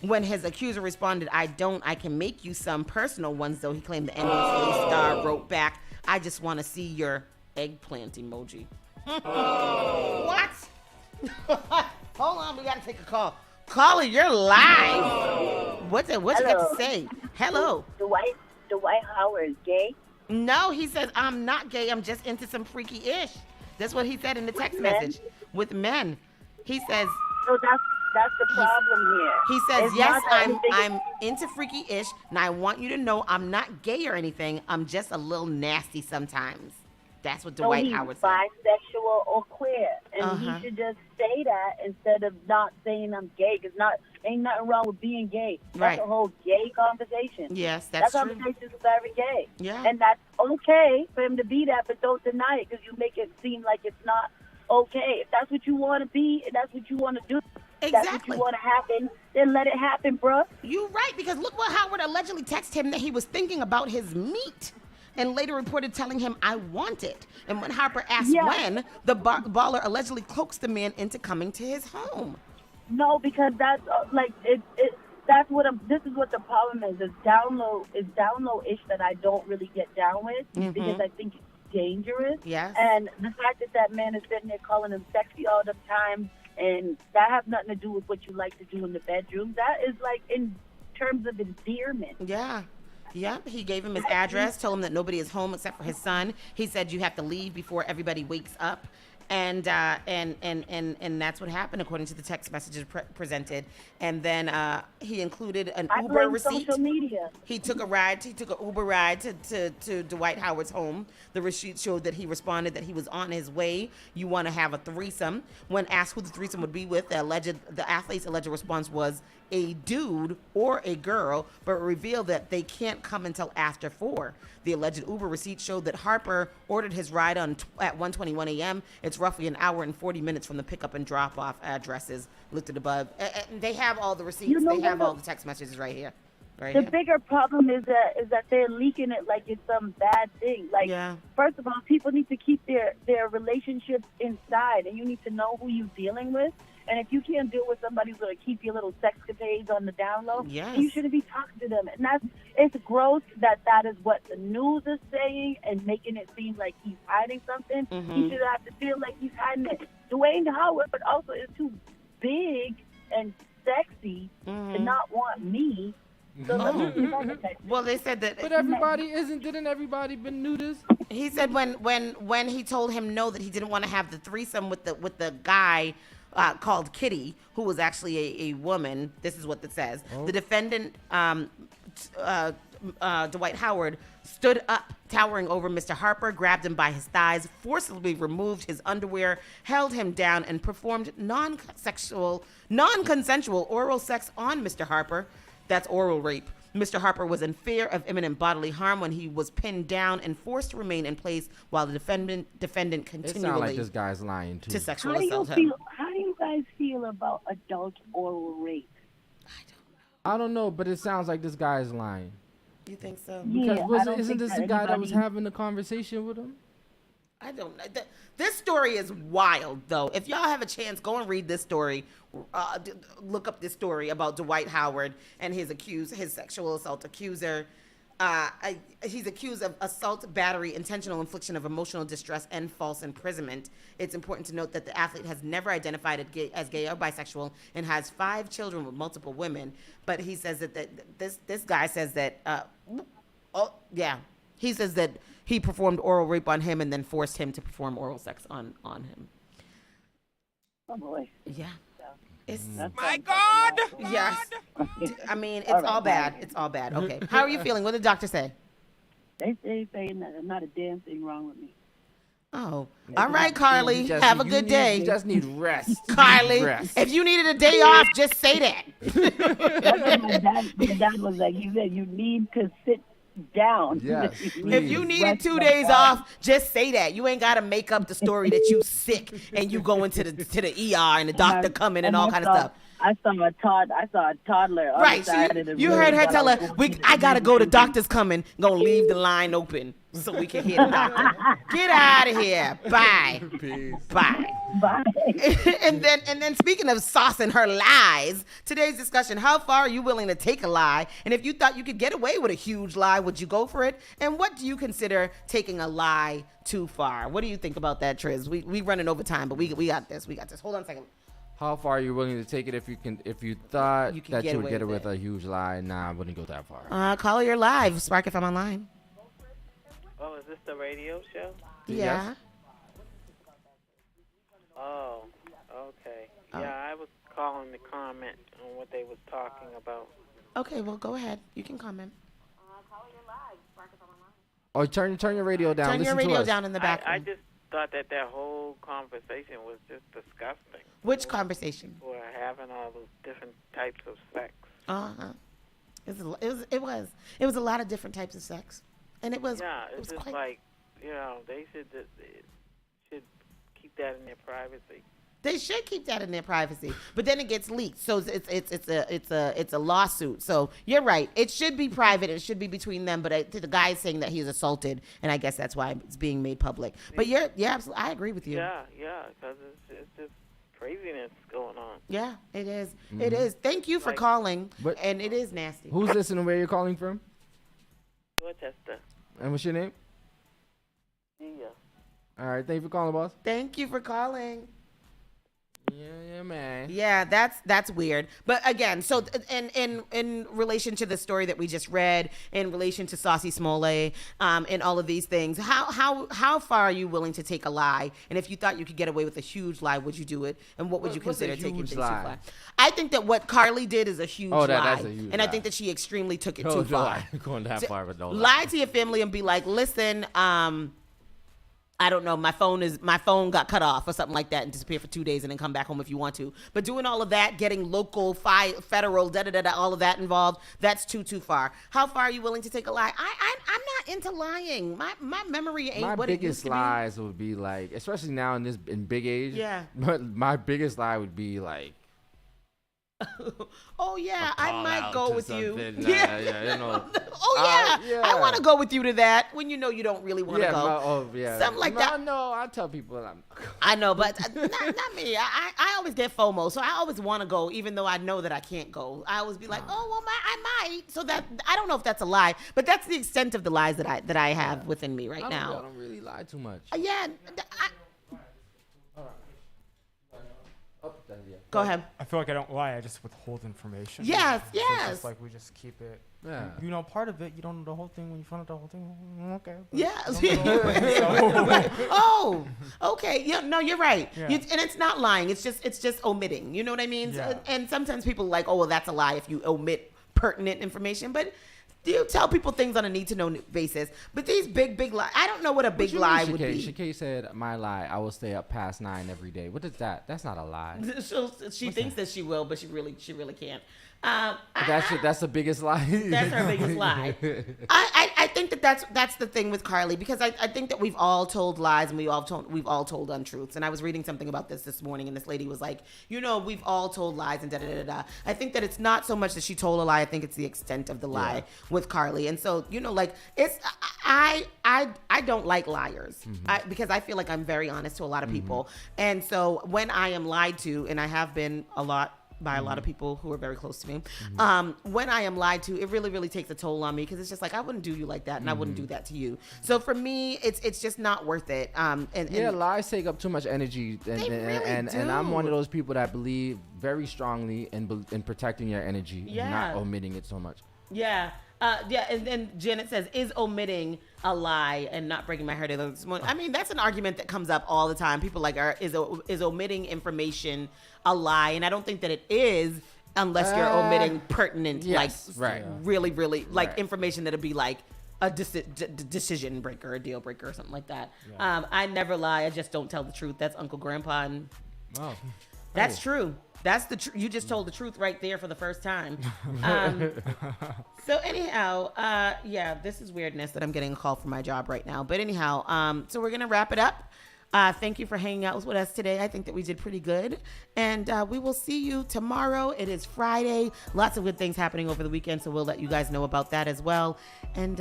When his accuser responded, I don't. I can make you some personal ones, though. He claimed the NBA star wrote back, I just want to see your eggplant emoji. What? Hold on, we got to take a call. Caller, you're live. What you got to say? Hello. Dwight Howard gay? No, he says, I'm not gay. I'm just into some freaky-ish. That's what he said in the text message. With men. He says... That's the problem here. He says, It's yes, not that anything- I'm into freaky-ish, and I want you to know I'm not gay or anything. I'm just a little nasty sometimes. That's what Dwight Howard said. Bisexual or queer, and he should just say that instead of not saying I'm gay, because ain't nothing wrong with being gay. That's Right. a whole gay conversation. Yes, that's that true. conversation is very gay. Yeah. And that's okay for him to be that, but don't deny it because you make it seem like it's not okay. If that's what you want to be, and that's what you want to do, that's what you want to happen, then let it happen, bruh. You're right, because look what Howard allegedly texted him that he was thinking about his meat and later reported telling him, I want it. And when Harper asked when, the baller allegedly coaxed the man into coming to his home. No, because that's that's what this is what the problem is. It's down low-ish that I don't really get down with because I think it's dangerous. Yes. And the fact that man is sitting there calling him sexy all the time, and that has nothing to do with what you like to do in the bedroom. That is like in terms of endearment. Yeah. Yep, he gave him his address, told him that nobody is home except for his son. He said you have to leave before everybody wakes up. And that's what happened according to the text messages presented. And then he included an Uber receipt. Social media. He took an Uber ride to Dwight Howard's home. The receipt showed that he responded that he was on his way. You want to have a threesome. When asked who the threesome would be with, the athlete's alleged response was a dude or a girl, but revealed that they can't come until after 4. The alleged Uber receipt showed that Harper ordered his ride at 1:21 a.m. It's roughly an hour and 40 minutes from the pickup and drop-off addresses listed above. And they have all the receipts. They have all the text messages right here. The bigger problem is that they're leaking it like it's some bad thing. Like, first of all, people need to keep their relationships inside, and you need to know who you're dealing with. And if you can't deal with somebody who's going to keep your little sexcapades on the down low, you shouldn't be talking to them. And it's gross that is what the news is saying and making it seem like he's hiding something. He should have to feel like he's hiding it. Dwayne Howard also is too big and sexy to not want me. So well, they said that. But didn't everybody been nudists? He said when he told him no, that he didn't want to have the threesome with the guy called Kitty, who was actually a woman. This is what it says. The defendant, Dwight Howard, stood up, towering over Mr. Harper, grabbed him by his thighs, forcibly removed his underwear, held him down, and performed non-consensual oral sex on Mr. Harper. That's oral rape. Mr. Harper was in fear of imminent bodily harm when he was pinned down and forced to remain in place while the defendant continually. It sounds like this guy's lying too. To sexually assault him. How do you guys feel about adult oral rape? I don't know, but it sounds like this guy is lying. You think so? Because isn't this the guy that was having the conversation with him? I don't know. This story is wild, though. If y'all have a chance, go and read this story. Look up this story about Dwight Howard and his sexual assault accuser. He's accused of assault, battery, intentional infliction of emotional distress, and false imprisonment. It's important to note that the athlete has never identified as gay or bisexual and has 5 children with multiple women. But he says that this guy says that, he says that he performed oral rape on him and then forced him to perform oral sex on him. Oh boy. Yeah. My God! Yes. I mean, it's all bad. It's all bad. Okay. How are you feeling? What did the doctor say? They saying that not a damn thing wrong with me. Oh. All right, Carly. Have a good day. You just need rest. Carly, if you needed a day off, just say that. That's what my dad was like. He said, you need to sit down. Yes, if you needed 2 days off, just say that. You ain't got to make up the story that you sick and you go into the ER and the doctor coming and all kind of stuff. I saw a toddler. Right. You heard her tell her, I got to go. The doctor's coming. Gonna leave the line open so we can hear the doctor. Get out of here. Bye. Peace. Bye. Bye. and then speaking of sauce and her lies, today's discussion, how far are you willing to take a lie? And if you thought you could get away with a huge lie, would you go for it? And what do you consider taking a lie too far? What do you think about that, Triz? We running over time, but we got this. Hold on a second. How far are you willing to take it if you thought you that you would get it with a huge lie? Nah, I wouldn't go that far. Call your live. Spark if I'm online. Oh, is this the radio show? Yeah. Oh, okay. Oh. Yeah, I was calling to comment on what they was talking about. Okay, well, go ahead. You can comment. Or turn your radio down. Turn your radio down in the back. I just thought that whole conversation was just disgusting. Which conversation? For having all those different types of sex. It was a lot of different types of sex, and it was. Yeah, it's was just quite... like, they should keep that in their privacy. They should keep that in their privacy, but then it gets leaked, so it's a lawsuit. So you're right; it should be private. It should be between them. But the guy is saying that he's assaulted, and I guess that's why it's being made public. But absolutely, I agree with you. Yeah, because it's just craziness going on. Yeah, it is. Mm-hmm. It is. Thank you for calling. And it is nasty. Who's listening? Where you're calling from? Dorchester. And what's your name? Yeah. All right. Thank you for calling, boss. Thank you for calling. Yeah, man. Yeah, that's weird. But again, so in relation to the story that we just read, in relation to Saucy Smollett, and all of these things, how far are you willing to take a lie? And if you thought you could get away with a huge lie, would you do it? And what would you consider taking things too far? I think that what Carly did is a huge lie. That's a huge lie. I think that she extremely took it too far. Going that far, but no lie to your family and be like, listen, I don't know, my phone got cut off or something like that and disappear for 2 days and then come back home if you want to. But doing all of that, getting local, federal, all of that involved, that's too far. How far are you willing to take a lie? I'm not into lying. My memory ain't what it used to be. My biggest lies would be like, especially now in big age. Yeah. But my biggest lie would be like, oh yeah, I might go with you. Yeah. Oh yeah, I want to go with you to that when you know you don't really want to go. Something like that. No, I tell people I know, but not me. I always get FOMO, so I always want to go, even though I know that I can't go. I always be like, oh well, I might. So that I don't know if that's a lie, but that's the extent of the lies that I have within me right now. I don't really lie too much. Go ahead. I feel like I don't lie. I just withhold information. Yes. So it's just like we just keep it. Yeah. You know, part of it, you don't know the whole thing. When you find out the whole thing, okay. Yes. Oh, okay. Yeah. No, you're right. Yeah. And it's not lying. It's just omitting. You know what I mean? Yeah. And sometimes people are like, oh, well, that's a lie if you omit pertinent information. But you tell people things on a need-to-know basis. But these big lies, I don't know what a big lie would be. Shakay said, my lie, I will stay up past 9 every day. What is that? That's not a lie. She thinks that she will, but she really can't. That's the biggest lie. That's her biggest lie. I think that's the thing with Carly, because I think that we've all told lies and we've all told untruths. And I was reading something about this morning, and this lady was like, we've all told lies and da. I think that it's not so much that she told a lie. I think it's the extent of the lie with Carly. And so it's I don't like liars, because I feel like I'm very honest to a lot of people. And so when I am lied to, and I have been by a lot of people who are very close to me. When I am lied to, it really, really takes a toll on me, because it's just like, I wouldn't do you like that, and I wouldn't do that to you. So for me, it's just not worth it. Lies take up too much energy, and I'm one of those people that believe very strongly in protecting your energy, and not omitting it so much. Yeah. And then Janet says, is omitting a lie and not breaking my heart this morning? I mean, that's an argument that comes up all the time. People is omitting information a lie? And I don't think that it is, unless you're omitting pertinent, really, really, information that'll be like a decision breaker, a deal breaker, or something like that. Yeah. I never lie. I just don't tell the truth. That's Uncle Grandpa. And that's true. That's you just told the truth right there for the first time. So anyhow, this is weirdness that I'm getting a call from my job right now. But anyhow, so we're going to wrap it up. Thank you for hanging out with us today. I think that we did pretty good. And we will see you tomorrow. It is Friday. Lots of good things happening over the weekend, so we'll let you guys know about that as well. And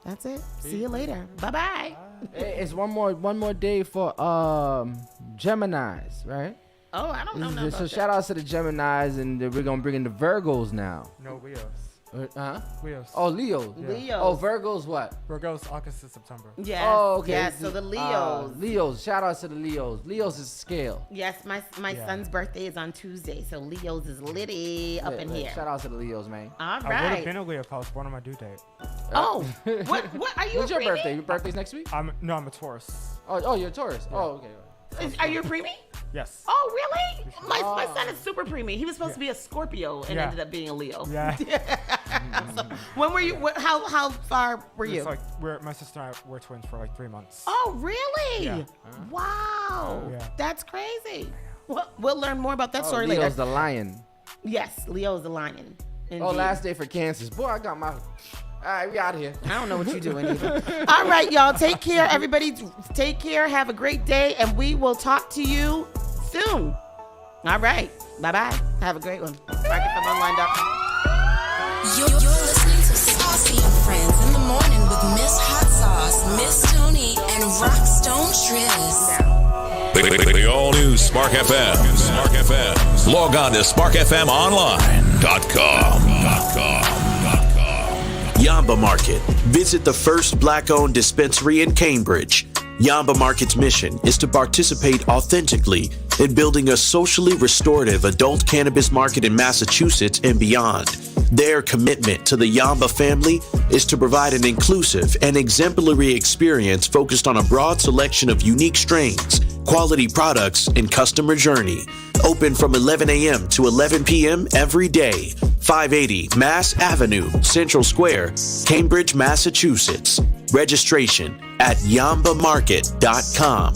that's it. See you later. Bye-bye. Hey, it's one more day for Geminis, right? Oh, I don't know. So shout out to the Geminis, and we're gonna bring in the Virgos now. No, Leos. Leos. Oh, Leo. Yeah. Leos. Oh, Virgos what? Virgos, August to September. Yes. Oh, okay. Yes, so the Leos. Leos. Shout out to the Leos. Leos is scale. Yes, my son's birthday is on Tuesday, so Leos is litty up in here. Shout out to the Leos, man. All right. I would have been a Leo if I was born on my due date. Oh, what are you? When's your birthday? Your birthday's next week? No, I'm a Taurus. Oh, you're a Taurus. Yeah. Oh, okay. Are you a preemie? Yes. Oh, really? My son is super preemie. He was supposed to be a Scorpio and ended up being a Leo. Yeah. So, when were you? How far were you? It's like my sister and I were twins for like 3 months. Oh, really? Yeah. Wow. Yeah. That's crazy. We'll learn more about that story Leo's later. the lion. Yes, Leo's the lion. Indeed. Oh, last day for Kansas. Boy, I got my... All right, we out of here. I don't know what you're doing either. All right, y'all. Take care. Everybody take care. Have a great day. And we will talk to you soon. All right. Bye-bye. Have a great one. SparkFMOnline.com. You're listening to Saucy and Friends in the morning with Miss Hot Sauce, Miss Tony, and Rockstone Triz. The all-new Spark FM. Spark FM. Log on to sparkfmonline.com. Yamba Market. Visit the first black-owned dispensary in Cambridge. Yamba Market's mission is to participate authentically in building a socially restorative adult cannabis market in Massachusetts and beyond. Their commitment to the Yamba family is to provide an inclusive and exemplary experience focused on a broad selection of unique strains, quality products, and customer journey. Open from 11 a.m. to 11 p.m. every day. 580 Mass Avenue, Central Square, Cambridge, Massachusetts. Registration at yambamarket.com.